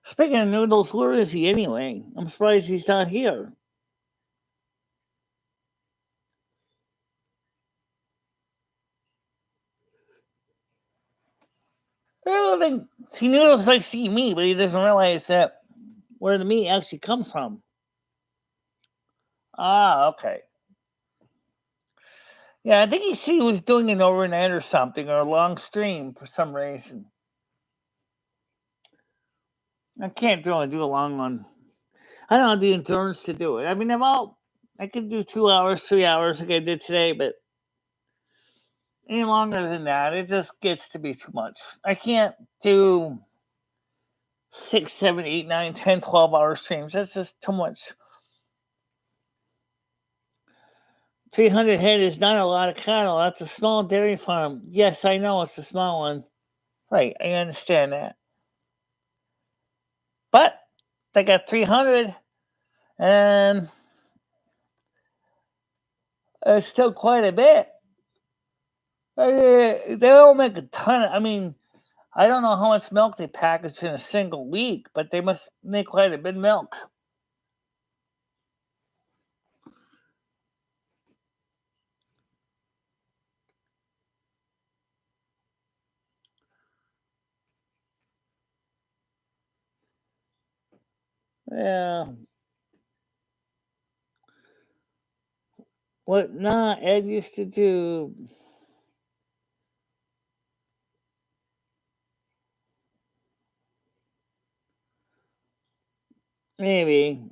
Speaking of Noodles, where is he anyway? I'm surprised he's not here. I don't think. See, Noodles likes to eat meat, but he doesn't realize that where the meat actually comes from. Ah, okay. Yeah, I think he was doing an overnight or something, or a long stream for some reason. I can't do a long one. I don't have the endurance to do it. I mean, I could do 2 hours, 3 hours like I did today, but any longer than that, it just gets to be too much. I can't do 6, 7, 8, 9, 10, 12 hour streams. That's just too much. 300 head is not a lot of cattle. That's a small dairy farm. Yes, I know it's a small one. Right, I understand that. But they got 300, and it's still quite a bit. They don't make a ton. I don't know how much milk they package in a single week, but they must make quite a bit of milk. Yeah. What not Ed used to do. Maybe.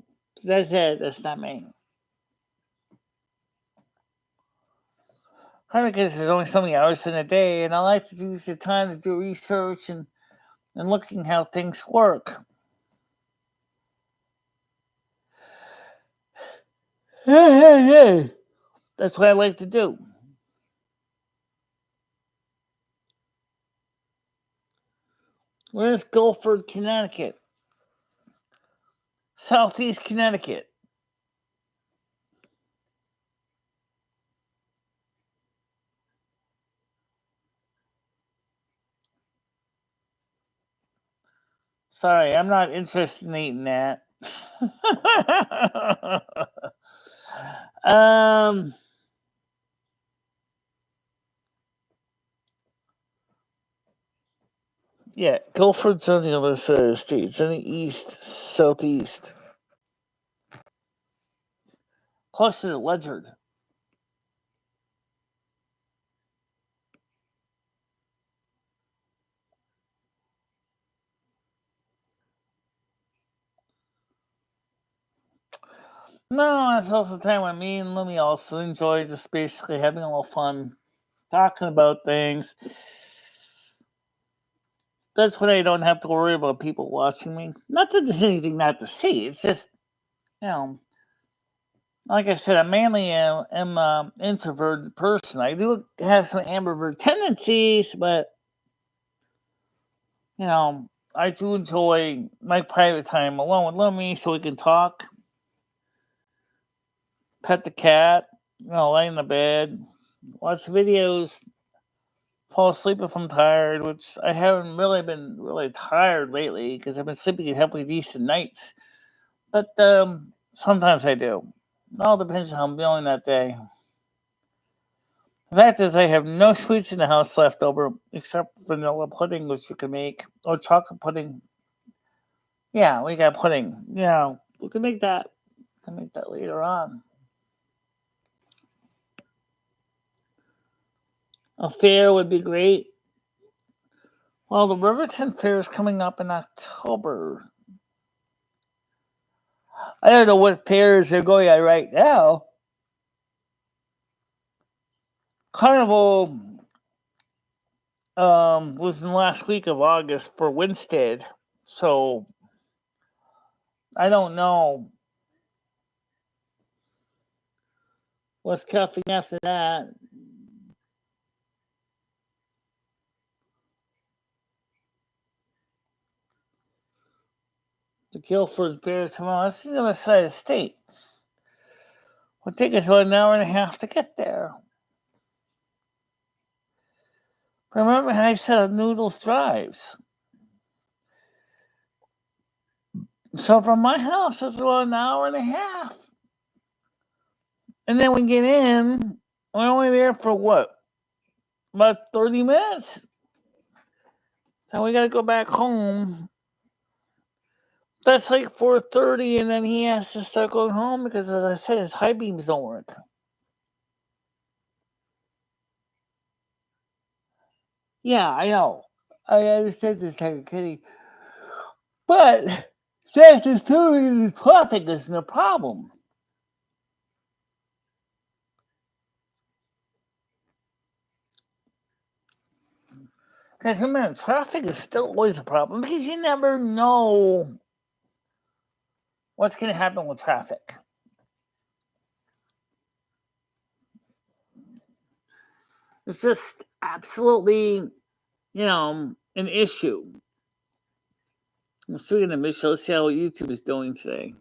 That's it. That's not me. Probably because there's only so many hours in a day, and I like to use the time to do research and looking how things work. That's what I like to do. Where's Guilford, Connecticut? Southeast Connecticut. Sorry, I'm not interested in eating that. Yeah, Guilford's on the other side of the state. It's in the east, southeast. Close to Ledyard. No, it's also the time when me and Lumi also enjoy just basically having a little fun, talking about things. That's when I don't have to worry about people watching me. Not that there's anything not to see. It's just, like I said, I'm mainly am an introverted person. I do have some ambivert tendencies, but I do enjoy my private time alone with Lumi so we can talk, pet the cat, lay in the bed, watch videos, fall asleep if I'm tired, which I haven't really been really tired lately because I've been sleeping at halfway decent nights. But sometimes I do. It all depends on how I'm feeling that day. The fact is, I have no sweets in the house left over except vanilla pudding, which you can make, or chocolate pudding. Yeah, we got pudding. Yeah, we can make that. We can make that later on. A fair would be great. Well, the Riverton Fair is coming up in October. I don't know what fairs are going on right now. Carnival was in the last week of August for Winstead, so I don't know what's coming after that. The Guilford Fair tomorrow. This is the other side of the state. It'll take us about an hour and a half to get there. Remember how I said Noodles drives? So from my house, it's about an hour and a half. And then we get in, we're only there for what? About 30 minutes. So we gotta go back home. That's like 4:30, and then he has to start going home because, as I said, his high beams don't work. Yeah, I know. I understand this type of kidding. But that's assuming the traffic isn't a problem. Because remember, traffic is still always a problem because you never know what's going to happen with traffic. It's just absolutely, an issue. Speaking of Michelle, let's see how YouTube is doing today.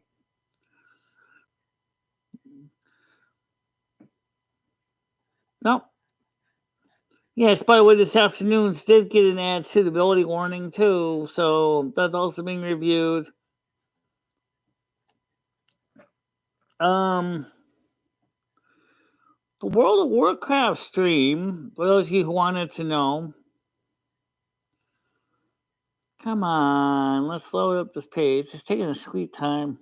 No. Yes, by the way, this afternoon did get an ad suitability warning too, so that's also being reviewed. The World of Warcraft stream, for those of you who wanted to know. Come on, let's load up this page. It's taking a sweet time.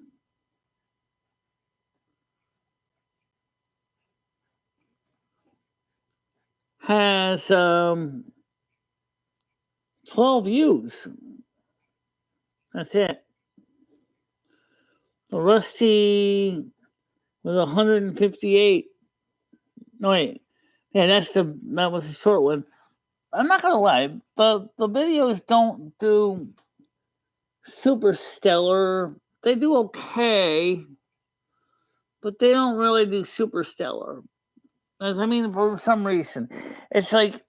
Has 12 views. That's it. The Rusty with 158. No wait. Yeah, that was a short one. I'm not gonna lie, the videos don't do super stellar. They do okay, but they don't really do super stellar. For some reason, it's like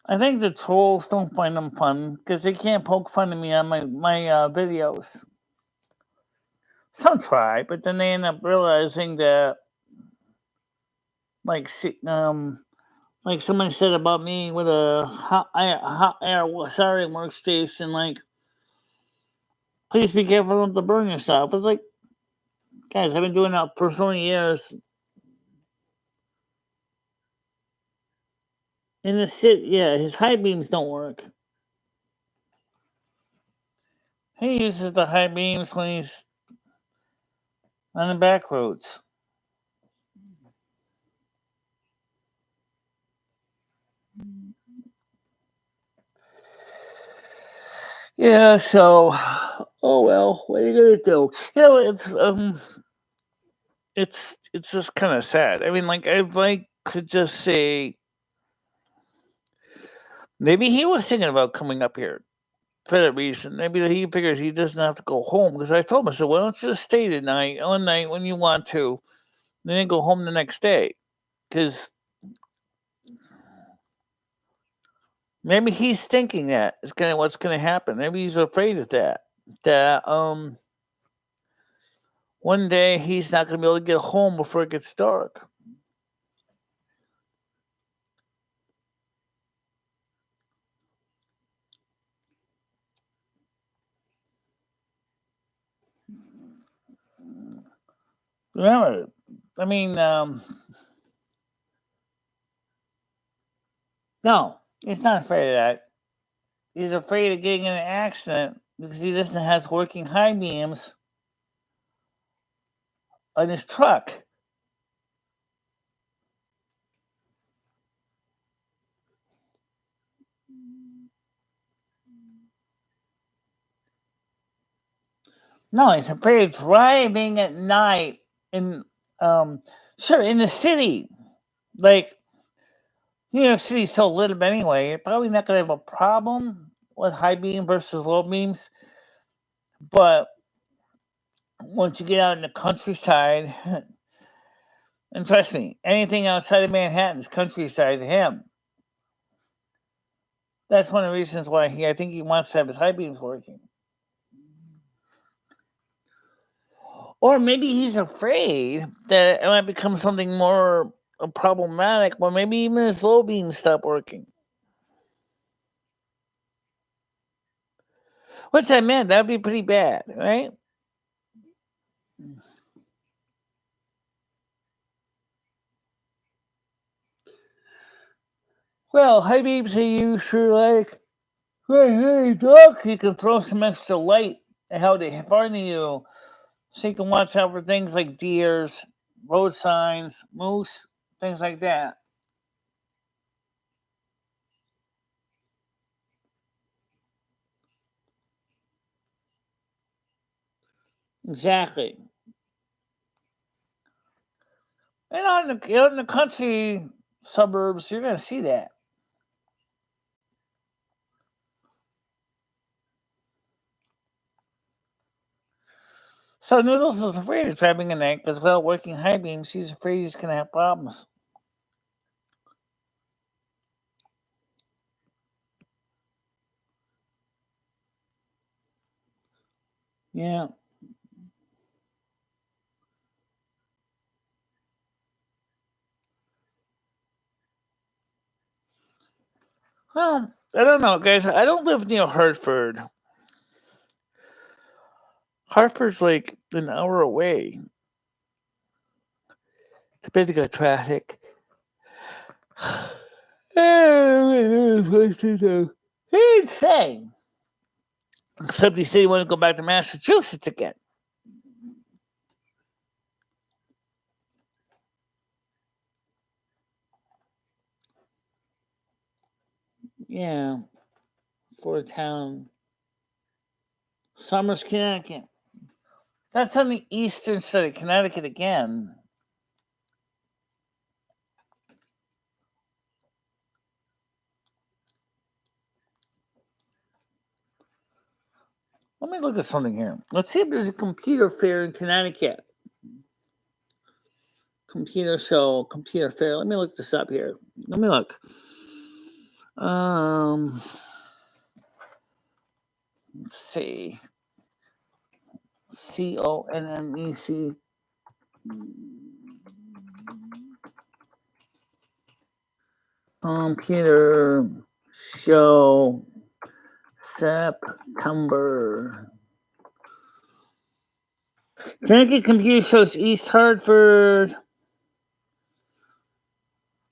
I think the trolls don't find them fun because they can't poke fun at me on my videos. Some try, but then they end up realizing that, like someone said about me with a hot air soldering workstation, like, please be careful not to burn yourself. It's like, guys, I've been doing that for so many years. In the city, yeah, his high beams don't work. He uses the high beams when he's on the back roads. Yeah, so, oh well, what are you gonna do? It's just kind of sad. Like, if I could just say, maybe he was thinking about coming up here for that reason. Maybe that he figures he doesn't have to go home. Because I told him, I said, why don't you just stay tonight, one night when you want to, and then go home the next day? Because maybe he's thinking that is what's gonna happen. Maybe he's afraid of that. That one day he's not gonna be able to get home before it gets dark. Remember, no, he's not afraid of that. He's afraid of getting in an accident because he doesn't have working high beams on his truck. No, he's afraid of driving at night in sure, in the city. Like, New York City's so lit up anyway, you're probably not gonna have a problem with high beam versus low beams. But once you get out in the countryside, and trust me, anything outside of Manhattan is countryside to him. That's one of the reasons why I think he wants to have his high beams working. Or maybe he's afraid that it might become something more problematic, or maybe even his low beams stop working. Which I meant, that'd be pretty bad, right? Well, high beams are used for, like, hey, Doc, you can throw some extra light out in front of you so you can watch out for things like deers, road signs, moose, things like that. Exactly. And in the country suburbs, you're going to see that. So Noodles is afraid of driving a night because without working high beams, he's afraid he's going to have problems. Yeah. Well, I don't know, guys. I don't live near Hartford. Hartford's like an hour away. Depending on traffic. Insane. Except he said he wanted to go back to Massachusetts again. Yeah. For a town. Somers, Connecticut. That's on the eastern side of Connecticut again. Let me look at something here. Let's see if there's a computer fair in Connecticut. Computer show, computer fair. Let me look this up here. Let me look. Let's see. CONNEC. Computer show September. Connecticut Computer Shows East Hartford.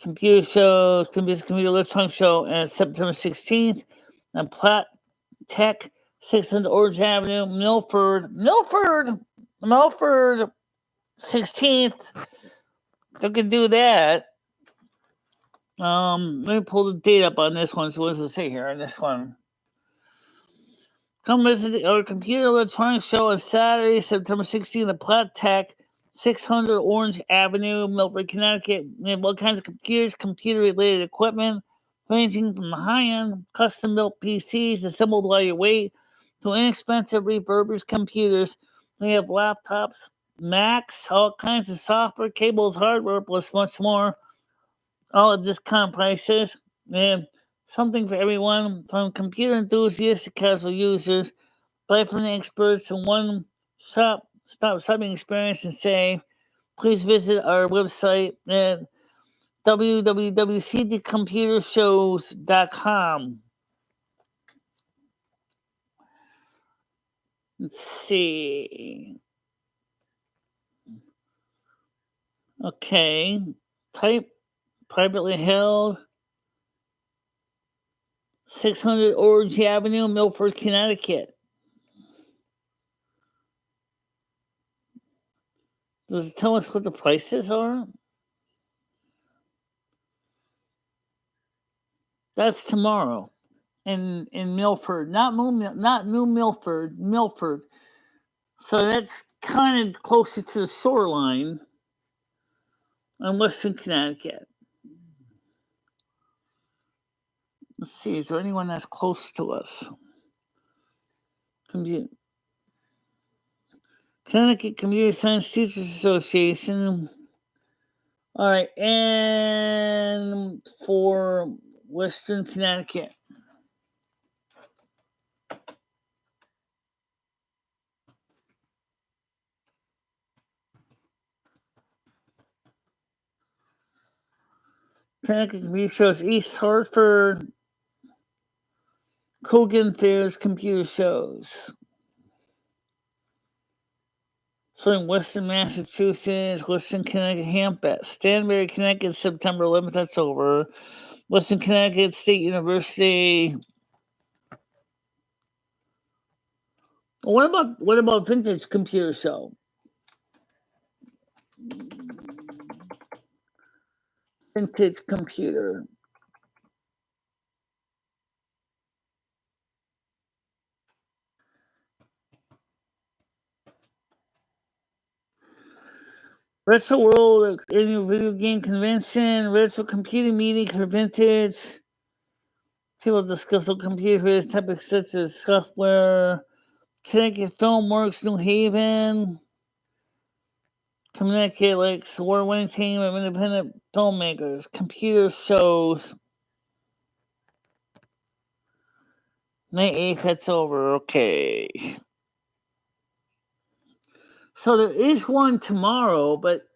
Computer shows, computer electronic show, and September 16th. And Platt Tech, 600 Orange Avenue, Milford, 16th. They can do that. Let me pull the date up on this one. So what does it say here on this one? Come visit our computer electronics show on Saturday, September 16th at Platt Tech, 600 Orange Avenue, Milford, Connecticut. We have all kinds of computers, computer-related equipment, ranging from high-end, custom-built PCs assembled while you wait to inexpensive refurbished computers. We have laptops, Macs, all kinds of software, cables, hardware, plus much more. All at discount prices. And something for everyone, from computer enthusiasts to casual users. Buy from the experts in one stop shopping experience and save. Please visit our website at www.cdcomputershows.com. Let's see. Okay. Type privately held. 600 Orange Avenue, Milford, Connecticut. Does it tell us what the prices are? That's tomorrow. In Milford, not New Milford, Milford. So that's kind of closer to the shoreline on Western Connecticut. Let's see, is there anyone that's close to us? Connecticut Computer Science Teachers Association. All right, and for Western Connecticut. Connecticut Computer Shows East Hartford. Cogan Fairs Computer Shows. So in Western Massachusetts, Western Connecticut, Hampett, Stanbury, Connecticut, September 11th. That's over. Western Connecticut State University. What about Vintage Computer Show? Vintage Computer. Retro World Annual Video Game Convention. Retro Computing Meeting for Vintage. People discuss the computer topics such as software. Connecticut Filmworks, New Haven. Connecticut likes award-winning team of independent filmmakers. Computer shows. May 8th, that's over. Okay. So there is one tomorrow, but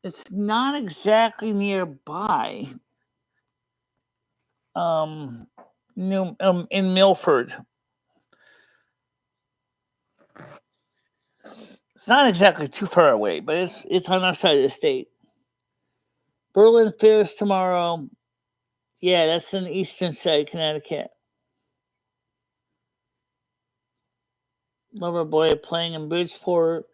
it's not exactly nearby. In Milford. It's not exactly too far away, but it's on our side of the state. Berlin Fair's tomorrow. Yeah, that's in the eastern side of Connecticut. Loverboy playing in Bridgeport.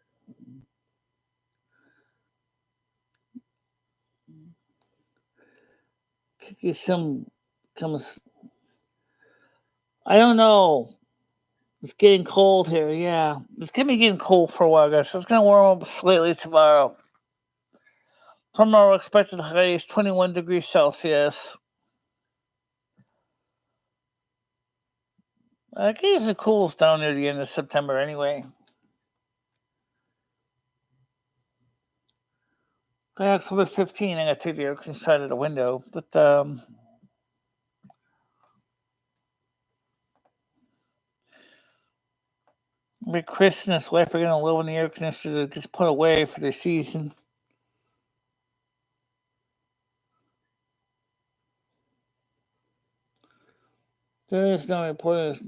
Could get some comes. I don't know. It's getting cold here. Yeah, it's gonna be getting cold for a while, guys. So it's gonna warm up slightly tomorrow. Tomorrow expected high is 21 degrees Celsius. It usually cools down near the end of September anyway. By October 15, I got to take the air conditioner out of the window. But Chris and his wife are going to live in the air conditioner that gets put away for the season. There is no report.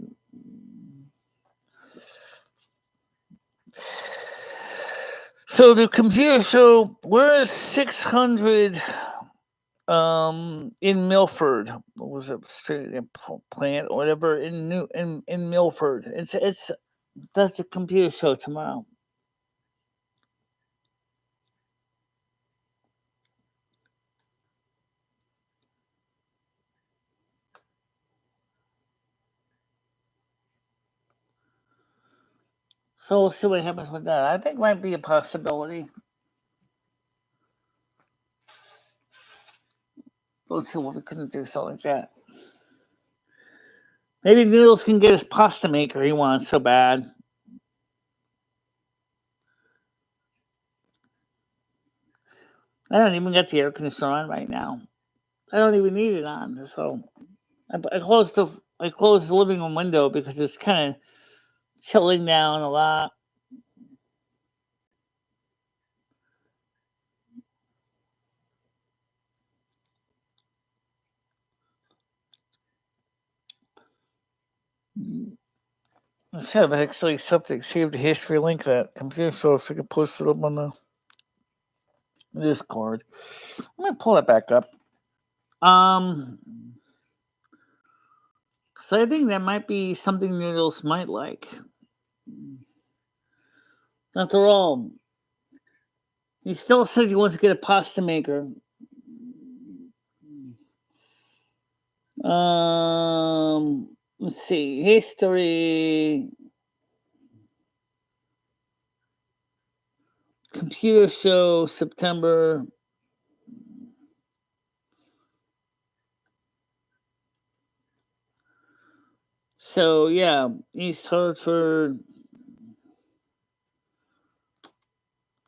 So the computer show, we're 600 in Milford. What was it? Street plant or whatever in Milford. That's a computer show tomorrow. So we'll see what happens with that. I think it might be a possibility. We'll see what we couldn't do something like that. Maybe Noodles can get his pasta maker he wants so bad. I don't even get the air conditioner on right now. I don't even need it on. So I closed the living room window because it's kind of chilling down a lot. I should have actually saved the history link of that computer show so I could post it up on the Discord. I'm gonna pull that back up. So I think that might be something Noodles might like. After all, he still says he wants to get a pasta maker. Let's see. History. Computer show, September. So, yeah, East Hartford.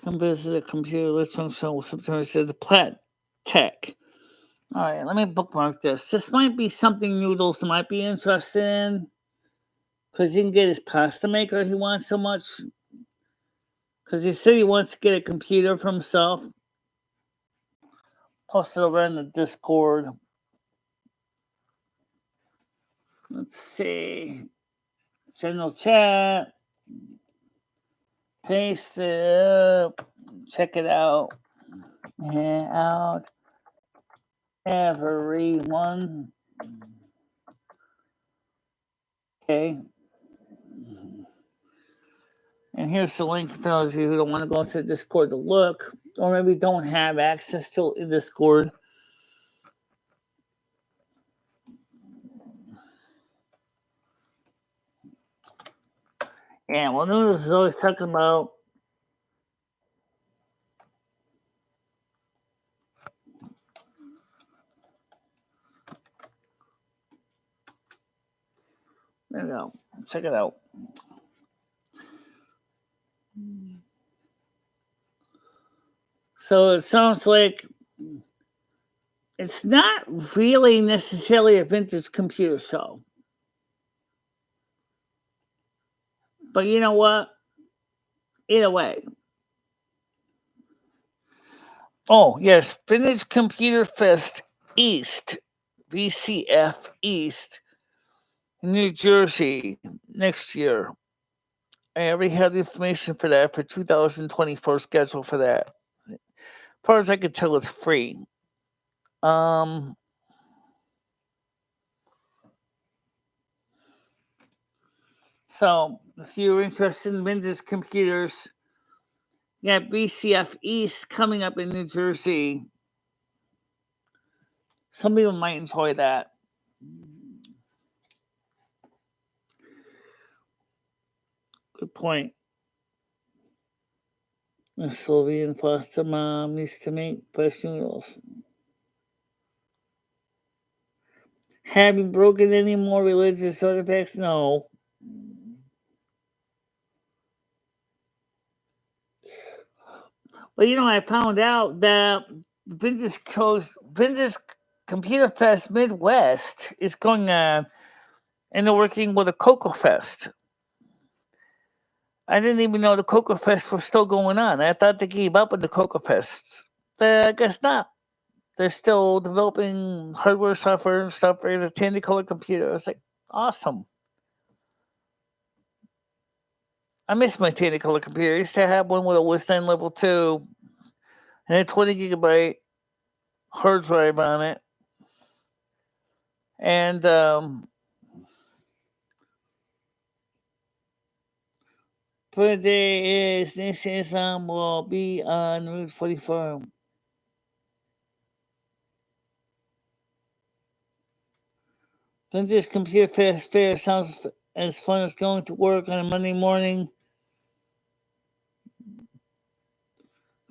Come visit a computer electronics show, September. Said the Platt Tech. All right, let me bookmark this. This might be something Noodles might be interested in because he can get his pasta maker he wants so much. Because he said he wants to get a computer for himself. Post it over in the Discord. Let's see. General chat. Paste it up. Check it out. And out. Everyone. Okay. And here's the link for those of you who don't want to go into the Discord to look, or maybe don't have access to Discord. Yeah, well, Noodles is always talking about there you go. Check it out. So it sounds like it's not really necessarily a vintage computer show. But you know what? Either way. Oh, yes. Vintage Computer Fest East, VCF East, New Jersey next year. I already have the information for that for 2024 schedule for that. As far as I can tell, it's free. So if you're interested in vintage computers, yeah, BCF East coming up in New Jersey. Some people might enjoy that. Good point. A Sylvian foster mom used to make fresh noodles. Have you broken any more religious artifacts? No. But you know, I found out that Vintage Computer Fest Midwest is going on, and they're working with a Cocoa Fest. I didn't even know the Cocoa Fest was still going on. I thought they gave up with the Cocoa Fests. But I guess not. They're still developing hardware, software, and stuff for the Technicolor computer. I was like, awesome. I miss my Technicolor computer. I used to have one with a Western Level 2 and a 20 gigabyte hard drive on it. And birthday is next Islam will be on Route 44. Vintage Computer Fest Fair sounds as fun as going to work on a Monday morning.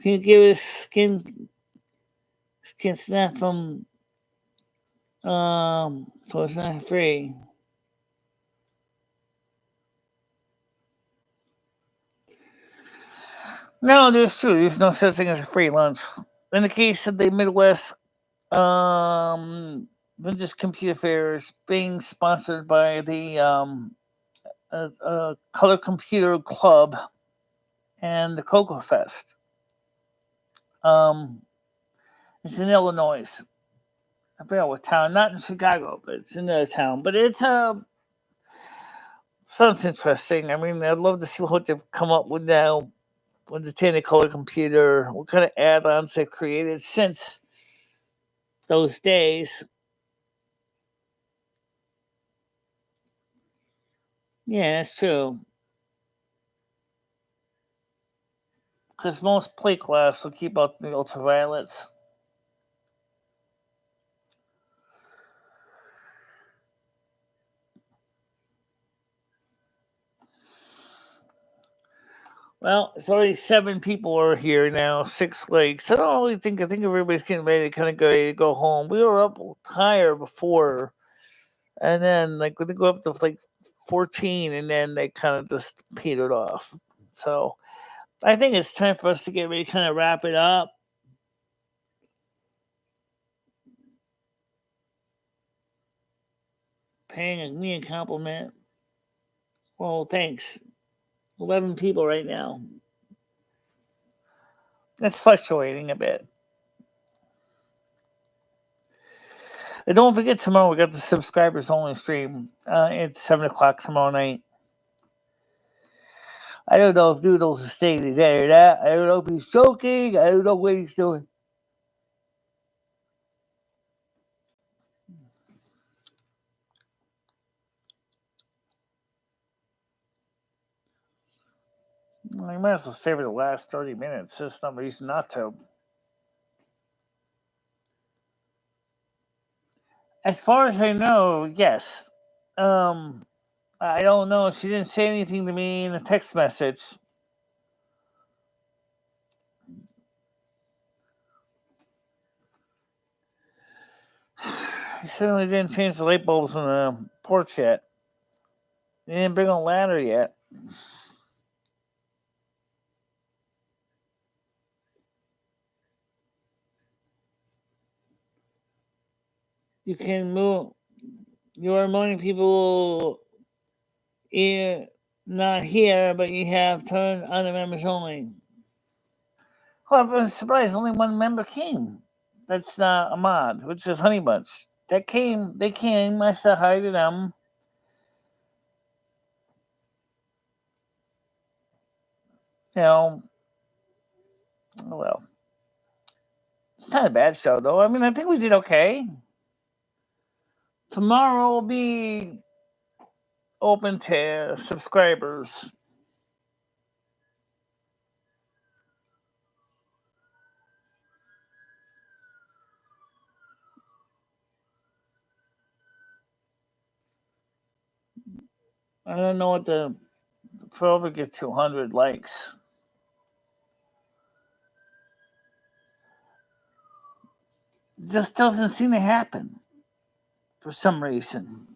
Can you give us skin snap from so it's not free? No, there's true. There's no such thing as a free lunch. In the case of the Midwest Vintage Computer Fair is being sponsored by the Color Computer Club and the Cocoa Fest. It's in Illinois. I forgot what town. Not in Chicago, but it's in another town. But it's sounds interesting. I mean, I'd love to see what they've come up with now with the Technicolor computer. What kind of add-ons they've created since those days. Yeah, that's true. Because most plate glass will keep out the ultraviolets. Well, it's already 7 people are here now, 6 lakes. I don't really think. I think everybody's getting ready to kind of go home. We were up higher before, and then like we go up to like 14, and then they kind of just petered off. So I think it's time for us to get ready, to kind of wrap it up. Paying me a compliment. Well, thanks. 11 people right now. That's fluctuating a bit. And don't forget, tomorrow we got the subscribers only stream. It's 7 o'clock tomorrow night. I don't know if Doodles is staying today or not. I don't know if he's joking. I don't know what he's doing. I might as well save it the last 30 minutes. There's no reason not to. As far as I know, yes. I don't know. She didn't say anything to me in a text message. He certainly didn't change the light bulbs on the porch yet. He didn't bring a ladder yet. You can move. You are morning people. Yeah, not here, but you have turned on the members only. Well, I'm surprised only one member came. That's not a mod, which is Honey Bunch. They came. I said hi to them. You know, well, it's not a bad show though. I mean, I think we did okay. Tomorrow will be open to subscribers. I don't know what the for over get 200 likes. It just doesn't seem to happen for some reason.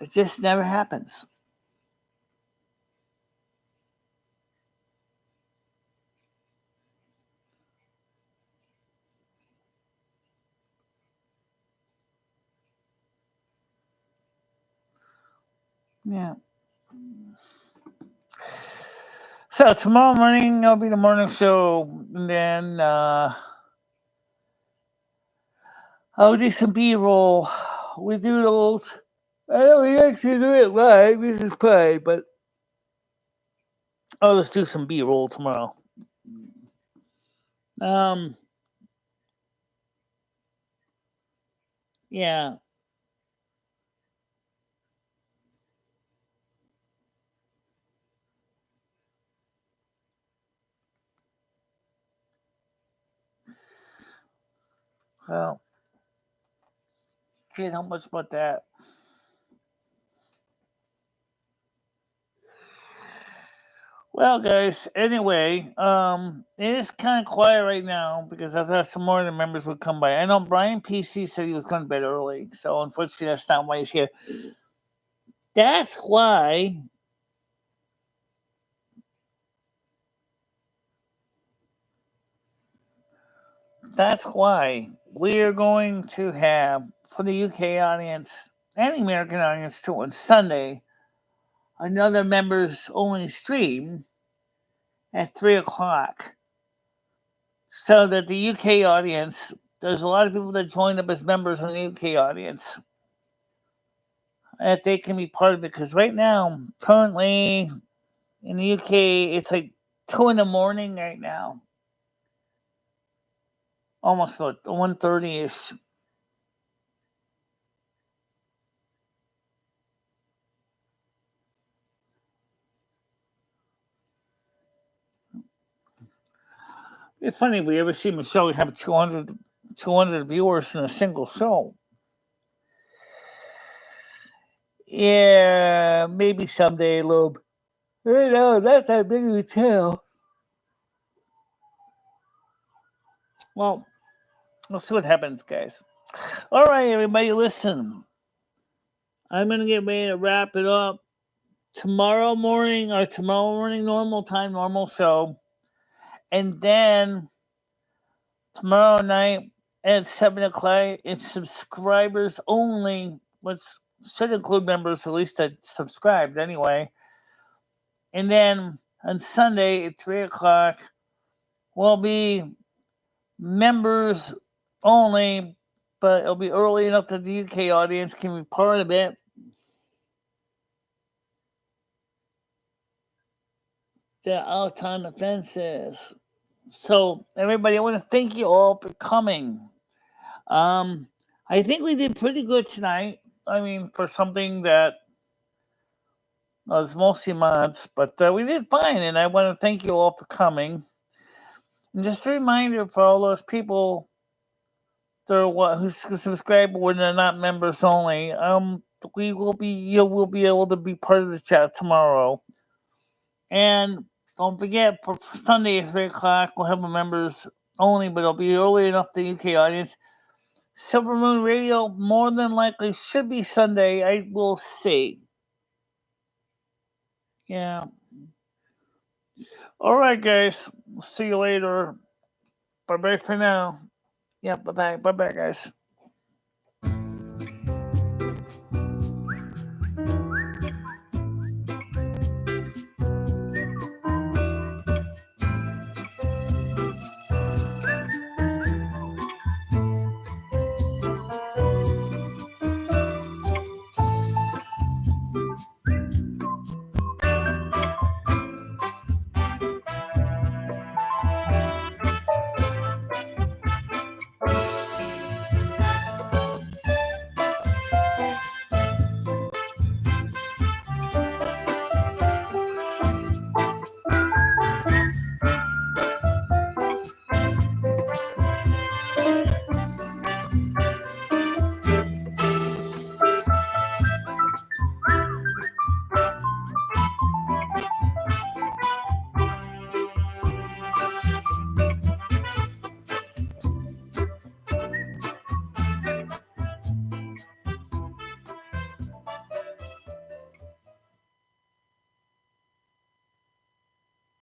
It just never happens. Yeah. So tomorrow morning will be the morning show, and then I'll do some B-roll with doodles. I don't actually do it live. This is fine, but I'll just do some B-roll tomorrow. Yeah. Well, can't help much about that. Well, guys, anyway, it is kind of quiet right now because I thought some more of the members would come by. I know Brian PC said he was going to bed early, so unfortunately that's not why he's here. That's why we're going to have, for the UK audience and the American audience too, on Sunday, another members only stream at 3 o'clock. So that the UK audience, there's a lot of people that joined up as members in the UK audience, that they can be part of it. Because right now, currently in the UK, it's like 2 in the morning right now. Almost about 1:30-ish. It's funny if we ever see Michelle have 200 viewers in a single show. Yeah, maybe someday, Lube. I don't know, that's not big of a tell. Well, we'll see what happens, guys. All right, everybody, listen. I'm going to get ready to wrap it up. Tomorrow morning normal time, normal show. And then tomorrow night at 7 o'clock, it's subscribers only, which should include members at least that subscribed anyway. And then on Sunday at 3 o'clock will be members only, but it'll be early enough that the UK audience can be part of it. They're out on the fences. So, everybody, I want to thank you all for coming. I think we did pretty good tonight. I mean, for something that was mostly mods, but we did fine, and I want to thank you all for coming. And just a reminder for all those people who subscribe when they're not members only, you will be able to be part of the chat tomorrow. And don't forget, for Sunday at 3 o'clock, we'll have a members only, but it'll be early enough the UK audience. Silvermoon Radio more than likely should be Sunday. I will see. Yeah. All right, guys. See you later. Bye bye for now. Yeah, bye bye. Bye bye, guys.